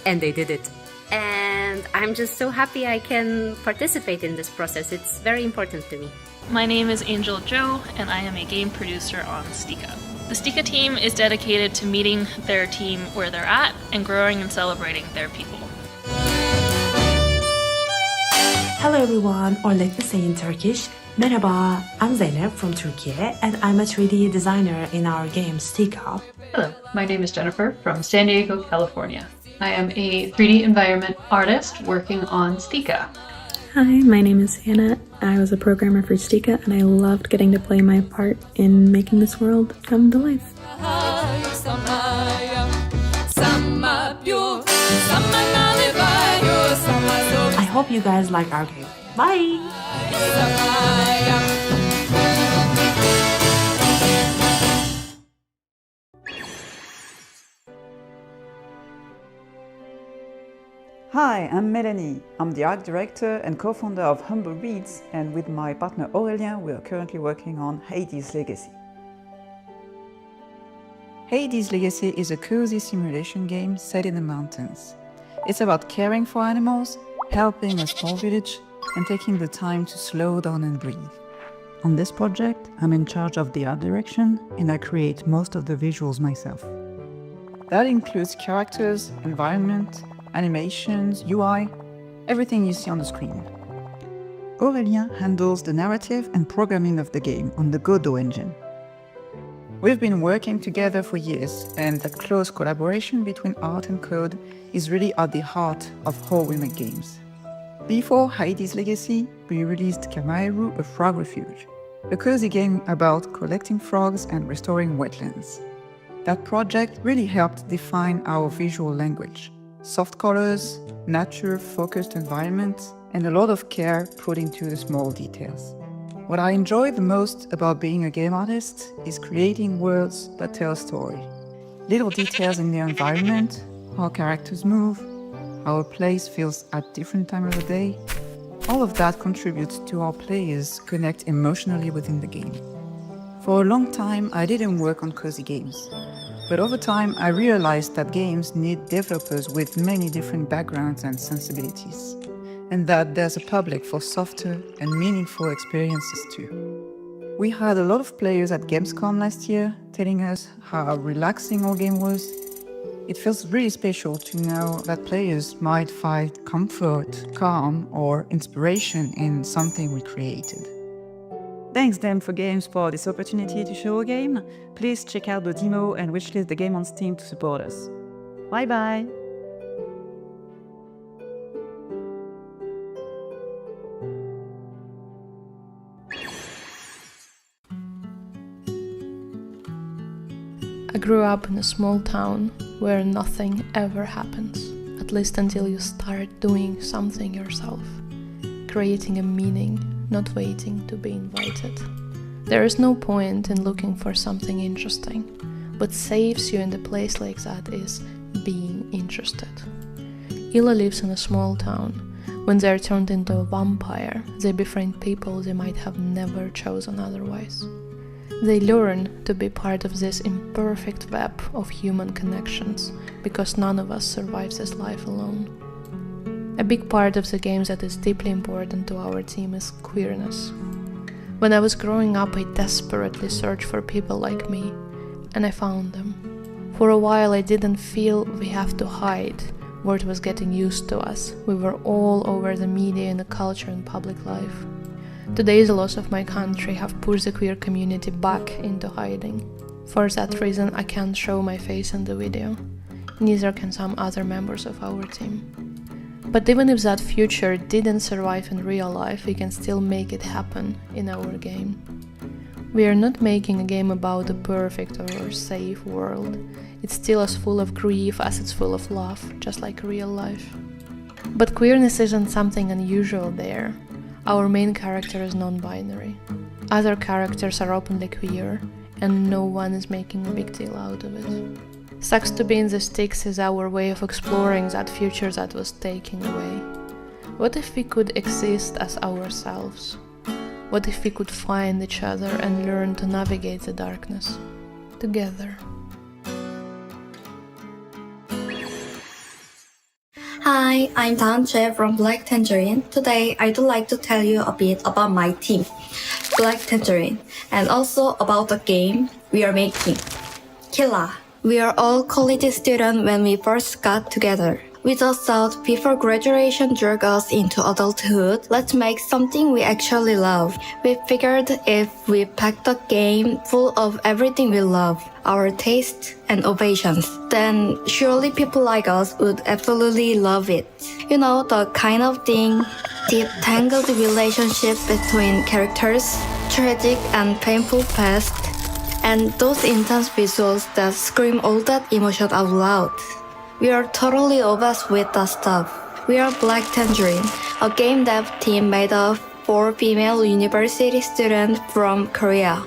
and they did it. And I'm just so happy I can participate in this process. It's very important to me. My name is Angel Joe, and I am a game producer on Stika. The Stika team is dedicated to meeting their team where they're at and growing and celebrating their people. Hello everyone, or let me say in Turkish, Merhaba, I'm Zeynep from Turkey and I'm a 3D designer in our game Stika. Hello, my name is Jennifer from San Diego, California. I am a 3D environment artist working on Stika. Hi, my name is Hannah. I was a programmer for Stika and I loved getting to play my part in making this world come to life. I hope you guys like our game. Bye! Hi, I'm Melanie. I'm the art director and co-founder of Humble Reads, and with my partner Aurélien, we are currently working on Hades Legacy. Hades Legacy is a cozy simulation game set in the mountains. It's about caring for animals, helping a small village, and taking the time to slow down and breathe. On this project, I'm in charge of the art direction, and I create most of the visuals myself. That includes characters, environment, animations, UI, everything you see on the screen. Aurélien handles the narrative and programming of the game on the Godot engine. We've been working together for years, and that close collaboration between art and code is really at the heart of how we make games. Before Hades Legacy, we released Kamairu, a frog refuge, a cozy game about collecting frogs and restoring wetlands. That project really helped define our visual language. Soft colors, nature-focused environments, and a lot of care put into the small details. What I enjoy the most about being a game artist is creating worlds that tell a story. Little details in the environment, how characters move, how a place feels at different times of the day, all of that contributes to our players connect emotionally within the game. For a long time, I didn't work on cozy games. But over time, I realized that games need developers with many different backgrounds and sensibilities, and that there's a public for softer and meaningful experiences too. We had a lot of players at Gamescom last year telling us how relaxing our game was. It feels really special to know that players might find comfort, calm, or inspiration in something we created. Thanks Dem4Games for this opportunity to show a game. Please check out the demo and wishlist the game on Steam to support us. Bye bye! I grew up in a small town where nothing ever happens, at least until you start doing something yourself, creating a meaning, not waiting to be invited. There is no point in looking for something interesting. What saves you in a place like that is being interested. Ila lives in a small town. When they are turned into a vampire, they befriend people they might have never chosen otherwise. They learn to be part of this imperfect web of human connections, because none of us survives this life alone. A big part of the game that is deeply important to our team is queerness. When I was growing up, I desperately searched for people like me, and I found them. For a while, I didn't feel we have to hide. Word was getting used to us. We were all over the media and the culture and public life. Today, the loss of my country have pushed the queer community back into hiding. For that reason, I can't show my face in the video. Neither can some other members of our team. But even if that future didn't survive in real life, we can still make it happen in our game. We are not making a game about a perfect or safe world. It's still as full of grief as it's full of love, just like real life. But queerness isn't something unusual there. Our main character is non-binary. Other characters are openly queer, and no one is making a big deal out of it. Sucks to be in the sticks is our way of exploring that future that was taken away. What if we could exist as ourselves? What if we could find each other and learn to navigate the darkness together? Hi, I'm Dan Jaye from Black Tangerine. Today, I'd like to tell you a bit about my team, Black Tangerine, and also about the game we are making, Killa. We are all college students when we first got together. We just thought before graduation drug us into adulthood, let's make something we actually love. We figured if we packed a game full of everything we love, our taste and ovations, then surely people like us would absolutely love it. You know, the kind of thing, deep tangled relationship between characters, tragic and painful past, and those intense visuals that scream all that emotion out loud. We are totally obsessed with that stuff. We are Black Tangerine, a game dev team made of 4 female university students from Korea.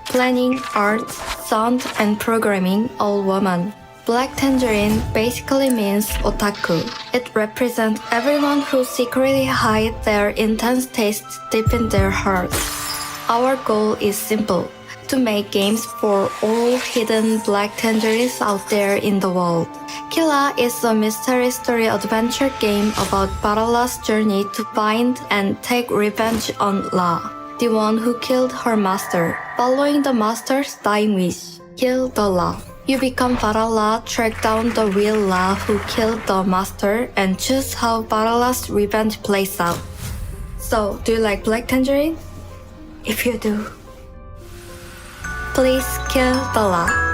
Planning, art, sound, and programming, all women. Black Tangerine basically means otaku. It represents everyone who secretly hide their intense tastes deep in their hearts. Our goal is simple: to make games for all hidden Black Tangerines out there in the world. Killa is a mystery story adventure game about Barala's journey to find and take revenge on La, the one who killed her master. Following the master's dying wish, kill the La. You become Barala, track down the real La who killed the master, and choose how Barala's revenge plays out. So, do you like Black Tangerine? If you do, please kill the La.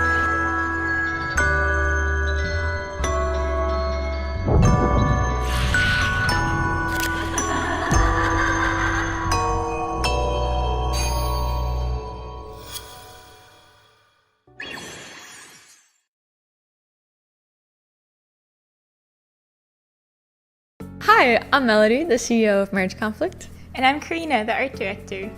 Hi, I'm Melody, the CEO of Marriage Conflict. And I'm Karina, the art director.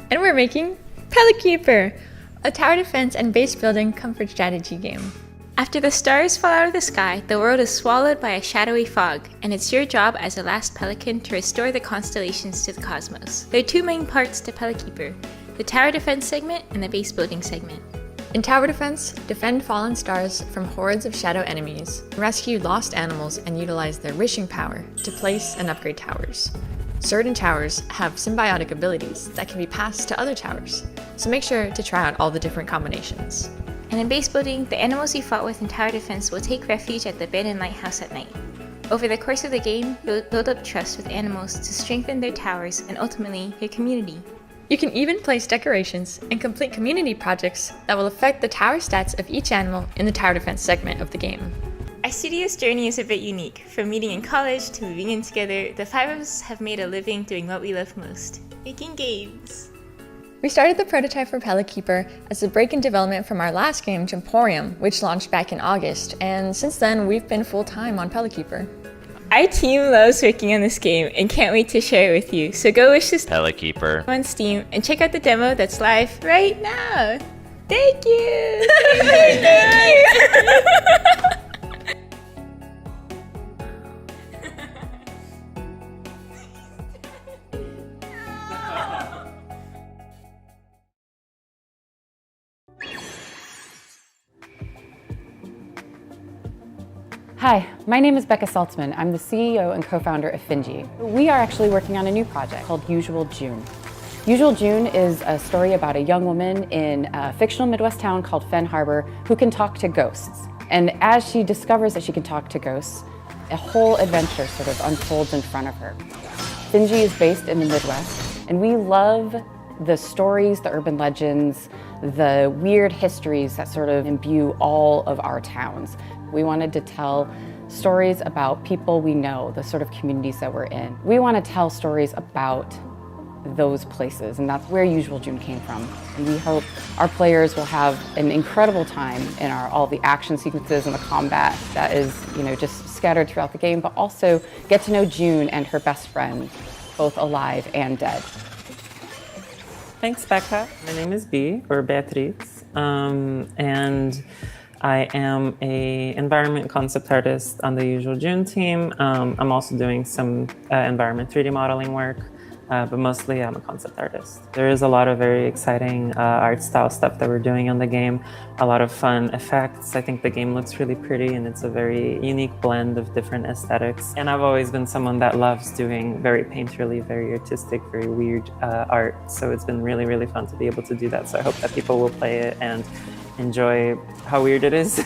And we're making Pelikeeper, a tower defense and base building comfort strategy game. After the stars fall out of the sky, the world is swallowed by a shadowy fog, and it's your job as the last pelican to restore the constellations to the cosmos. There are 2 main parts to Pelikeeper: the tower defense segment and the base building segment. In tower defense, defend fallen stars from hordes of shadow enemies, rescue lost animals, and utilize their wishing power to place and upgrade towers. Certain towers have symbiotic abilities that can be passed to other towers, so make sure to try out all the different combinations. And in base building, the animals you fought with in tower defense will take refuge at the abandoned lighthouse at night. Over the course of the game, you'll build up trust with animals to strengthen their towers and ultimately your community. You can even place decorations and complete community projects that will affect the tower stats of each animal in the tower defense segment of the game. Our studio's journey is a bit unique. From meeting in college to moving in together, the 5 of us have made a living doing what we love most: making games. We started the prototype for Pelikeeper as a break in development from our last game, Emporium, which launched back in August, and since then we've been full-time on Pelikeeper. Our team loves working on this game and can't wait to share it with you, so go wish this Pelikeeper on Steam and check out the demo that's live right now. Thank you! Thank you! Hi, my name is Becca Saltzman. I'm the CEO and co-founder of Finji. We are actually working on a new project called Usual June. Usual June is a story about a young woman in a fictional Midwest town called Fen Harbor who can talk to ghosts. And as she discovers that she can talk to ghosts, a whole adventure sort of unfolds in front of her. Finji is based in the Midwest, and we love the stories, the urban legends, the weird histories that sort of imbue all of our towns. We wanted to tell stories about people we know, the sort of communities that we're in. We want to tell stories about those places, and that's where Usual June came from. And we hope our players will have an incredible time in all the action sequences and the combat that is, just scattered throughout the game, but also get to know June and her best friend, both alive and dead. Thanks, Becca. My name is Bea, or Beatriz, and I am an environment concept artist on the Usual June team. I'm also doing some environment 3D modeling work, but mostly I'm a concept artist. There is a lot of very exciting art style stuff that we're doing on the game, a lot of fun effects. I think the game looks really pretty and it's a very unique blend of different aesthetics. And I've always been someone that loves doing very painterly, very artistic, very weird art. So it's been really, really fun to be able to do that. So I hope that people will play it and enjoy how weird it is.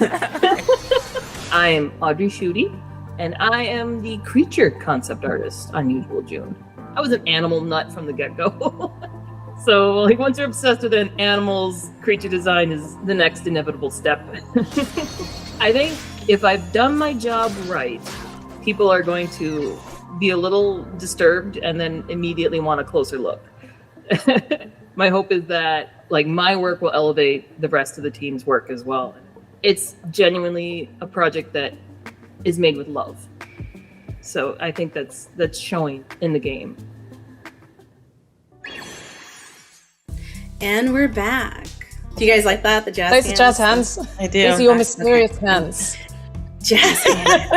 I'm Audrey Schutte. and I am the creature concept artist on Usual June. I was an animal nut from the get-go. So, like, once you're obsessed with an animal's creature design is the next inevitable step. I think if I've done my job right, people are going to be a little disturbed and then immediately want a closer look. My hope is that, like, my work will elevate the rest of the team's work as well. It's genuinely a project that is made with love. So I think that's showing in the game. And we're back. Do you guys like that? The jazz Those hands? are jazz hands. I do. Those are your mysterious hands. Jazz hands.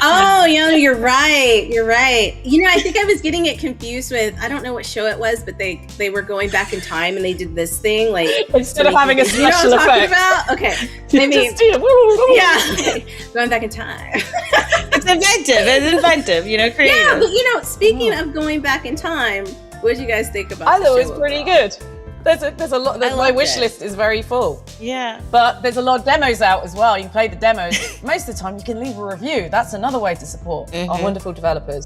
Oh, you're right. You're right. You know, I think I was getting it confused with, I don't know what show it was, but they were going back in time and they did this thing. Like, instead of having a special effect. About? Okay. Going back in time. It's inventive, creative. Yeah, but speaking of going back in time, what did you guys think about I thought the it show was pretty overall? good. There's a lot. My wish list is very full. Yeah. But there's a lot of demos out as well. You can play the demos. Most of the time, you can leave a review. That's another way to support our wonderful developers.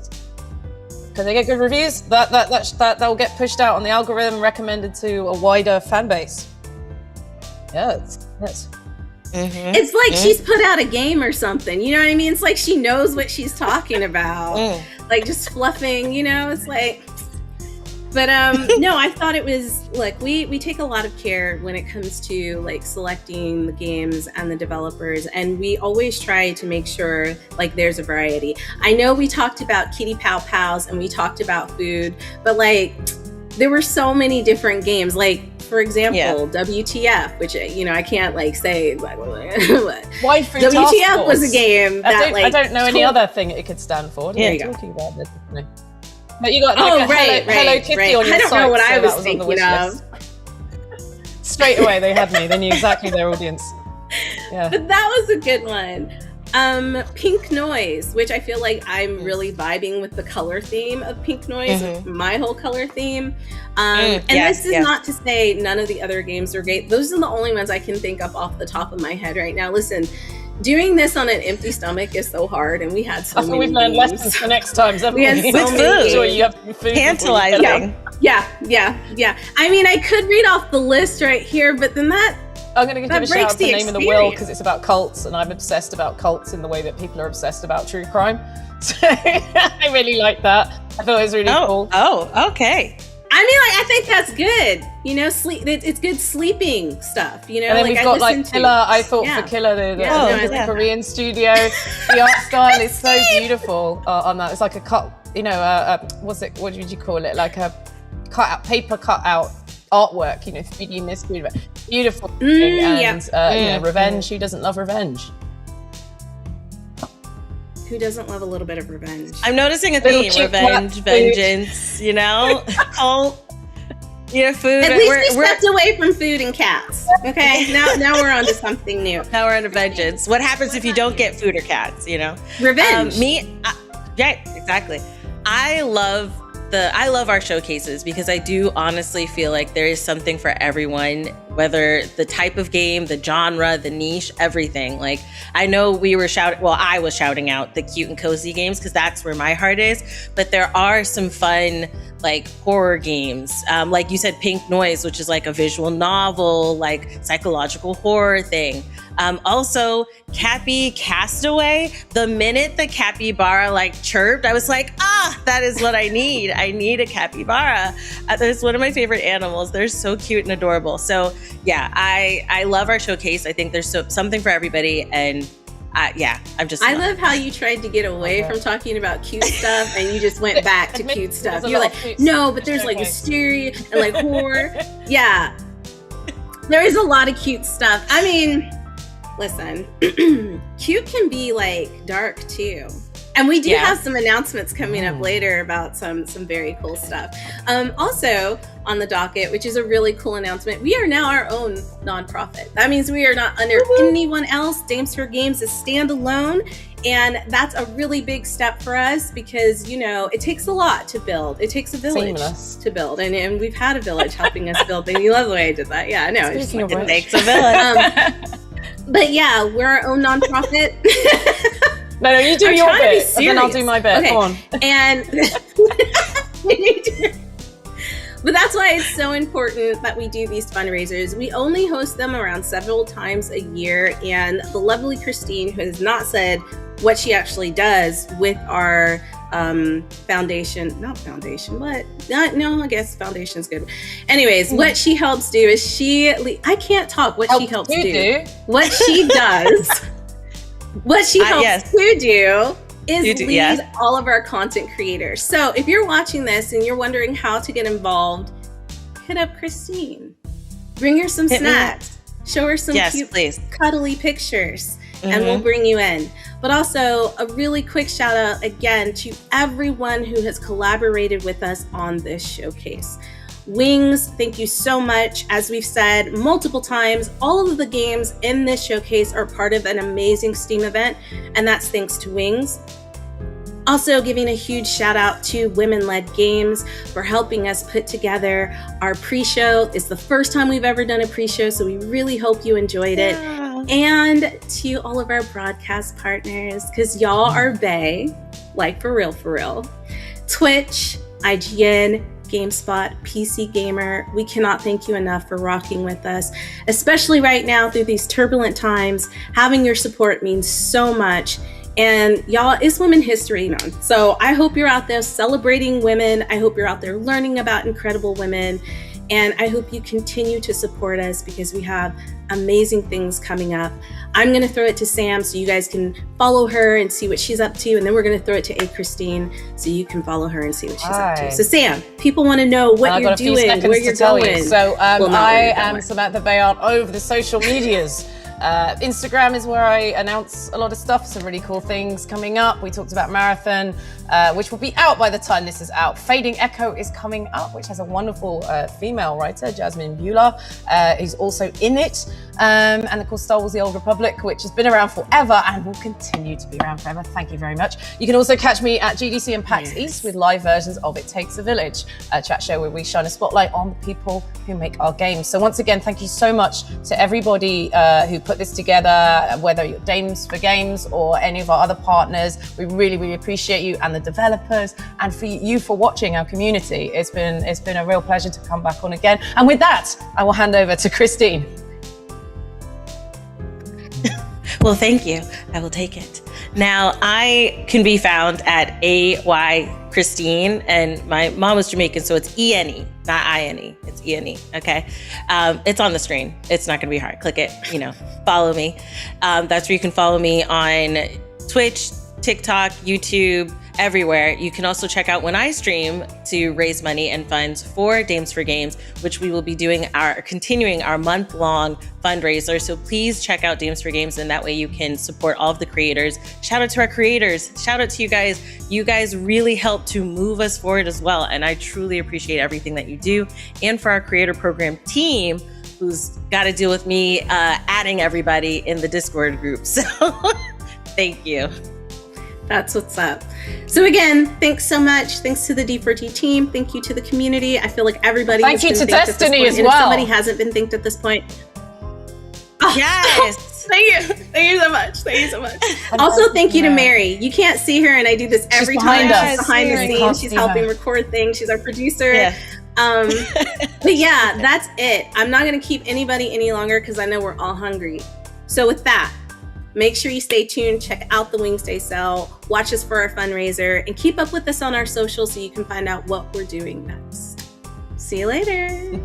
Because they get good reviews, that will get pushed out on the algorithm, recommended to a wider fan base. Yes. It's like she's put out a game or something. You know what I mean? It's like she knows what she's talking about. Like just fluffing. It's like. But no, I thought it was, look, we take a lot of care when it comes to like selecting the games and the developers, and we always try to make sure like there's a variety. I know we talked about Kitty Pow Pows and we talked about food, but like there were so many different games. Like for example, WTF, which I can't like say. Why food WTF was a game that I don't know any other thing it could stand for. There you go. Go. Talking about this, But you got like Hello Kitty on your site. I don't know what I was on thinking of. Straight away they had me. They knew exactly their audience. Yeah. But that was a good one. Pink Noise, which I feel like I'm really vibing with the color theme of Pink Noise, with my whole color theme. This is not to say none of the other games are great. Those are the only ones I can think of off the top of my head right now. Listen, doing this on an empty stomach is so hard, and we had so many. We've learned lessons for next time. We had so many. Sure you have food. Tantalizing. Yeah. I mean, I could read off the list right here, but then I'm going to give a shout out to Name of the Will because it's about cults, and I'm obsessed about cults in the way that people are obsessed about true crime. So I really like that. I thought it was really cool. Oh, okay. I mean, like, I think that's good. Sleep. It's good sleeping stuff. And then we've got like Killer. I thought for Killer, the Korean studio. The art style is so beautiful on that. It's like a cut. What's it? What would you call it? Like a paper cutout artwork. 3D mystery, beautiful. Revenge. Who doesn't love revenge? Who doesn't love a little bit of revenge? I'm noticing a theme: revenge, vengeance. Cult. Food. At least we stepped away from food and cats. Okay, now we're on to something new. Now we're on to vengeance. What happens if you don't get food or cats? Revenge. Yeah, exactly. I love our showcases because I do honestly feel like there is something for everyone, whether the type of game, the genre, the niche, everything. Like, I know I was shouting out the cute and cozy games because that's where my heart is, but there are some fun, like, horror games. Like you said, Pink Noise, which is like a visual novel, like psychological horror thing. Also, Cappy Castaway. The minute the capybara chirped, I was like, that is what I need. I need a capybara. That's one of my favorite animals. They're so cute and adorable. So yeah, I love our showcase. I think there's something for everybody, and I love how you tried to get away from talking about cute stuff and you just went back to cute stuff. You're like, no, but there's like hysteria and like horror. Yeah, there is a lot of cute stuff. I mean, listen, cute can be like dark too. And we do have some announcements coming up later about some very cool stuff. Also on the docket, which is a really cool announcement, we are now our own nonprofit. That means we are not under anyone else. Dames for Games is standalone, and that's a really big step for us because, it takes a lot to build. It takes a village to build, and we've had a village helping us build. And you love the way I did that. Yeah, I know. It takes a village. But yeah, we're our own nonprofit. No, you do your bit, and then I'll do my bit. Okay. Come on. And but that's why it's so important that we do these fundraisers. We only host them around several times a year, and the lovely Christine, who has not said what she actually does with our foundation, I guess foundation's good. Anyways, what she helps do is I can't talk what she helps do. What she does, what she helps to do is lead all of our content creators. So if you're watching this and you're wondering how to get involved, hit up Christine. Bring her some snacks. Show her some cute, cuddly pictures, and we'll bring you in. But also a really quick shout out again to everyone who has collaborated with us on this showcase. Wings, thank you so much. As we've said multiple times, all of the games in this showcase are part of an amazing Steam event, and that's thanks to Wings. Also giving a huge shout out to Women-Led Games for helping us put together our pre-show. It's the first time we've ever done a pre-show, so we really hope you enjoyed it. And to all of our broadcast partners, because y'all are bae, like for real. Twitch, IGN, GameSpot, PC Gamer, we cannot thank you enough for rocking with us, especially right now through these turbulent times. Having your support means so much. And y'all, it's Women History Month. So I hope you're out there celebrating women. I hope you're out there learning about incredible women. And I hope you continue to support us because we have amazing things coming up. I'm going to throw it to Sam so you guys can follow her and see what she's up to. And then we're going to throw it to AyChristene so you can follow her and see what she's up to. So Sam, people want to know what you're doing, where you're going. So I am Samantha Béart over the social medias. Instagram is where I announce a lot of stuff, some really cool things coming up. We talked about Marathon, which will be out by the time this is out. Fading Echo is coming up, which has a wonderful female writer, Jasmine Beulah, who's also in it. And of course, Star Wars The Old Republic, which has been around forever and will continue to be around forever. Thank you very much. You can also catch me at GDC and PAX East with live versions of It Takes a Village, a chat show where we shine a spotlight on the people who make our games. So once again, thank you so much to everybody who put this together, whether you're Dames for Games or any of our other partners. We really appreciate you, and the developers, and for you for watching our community. It's been a real pleasure to come back on again. And with that, I will hand over to Christine. Well, thank you. I will take it. Now, I can be found at AyChristene, and my mom was Jamaican, so it's E-N-E, not I-N-E. It's E-N-E, okay? It's on the screen. It's not gonna be hard. Click it, follow me. That's where you can follow me on Twitch, TikTok, YouTube, everywhere. You can also check out when I stream to raise money and funds for Dames for Games, which we will be continuing our month-long fundraiser. So please check out Dames for Games, and that way you can support all of the creators. Shout out to our creators. Shout out to you guys. You guys really help to move us forward as well. And I truly appreciate everything that you do. And for our creator program team, who's got to deal with me adding everybody in the Discord group. So thank you. That's what's up. So again, thanks so much. Thanks to the D4T team. Thank you to the community. I feel like everybody has been thanked at this point. As well. If somebody hasn't been thanked at this point. Yes. Thank you. Thank you so much. Thank you so much. Also, thank you to Mary. You can't see her, and I do this every time. She's behind the scenes. She's helping record things. She's our producer. Yeah. But yeah, that's it. I'm not going to keep anybody any longer because I know we're all hungry. So with that, make sure you stay tuned, check out the Wings Day sale, watch us for our fundraiser, and keep up with us on our socials so you can find out what we're doing next. See you later.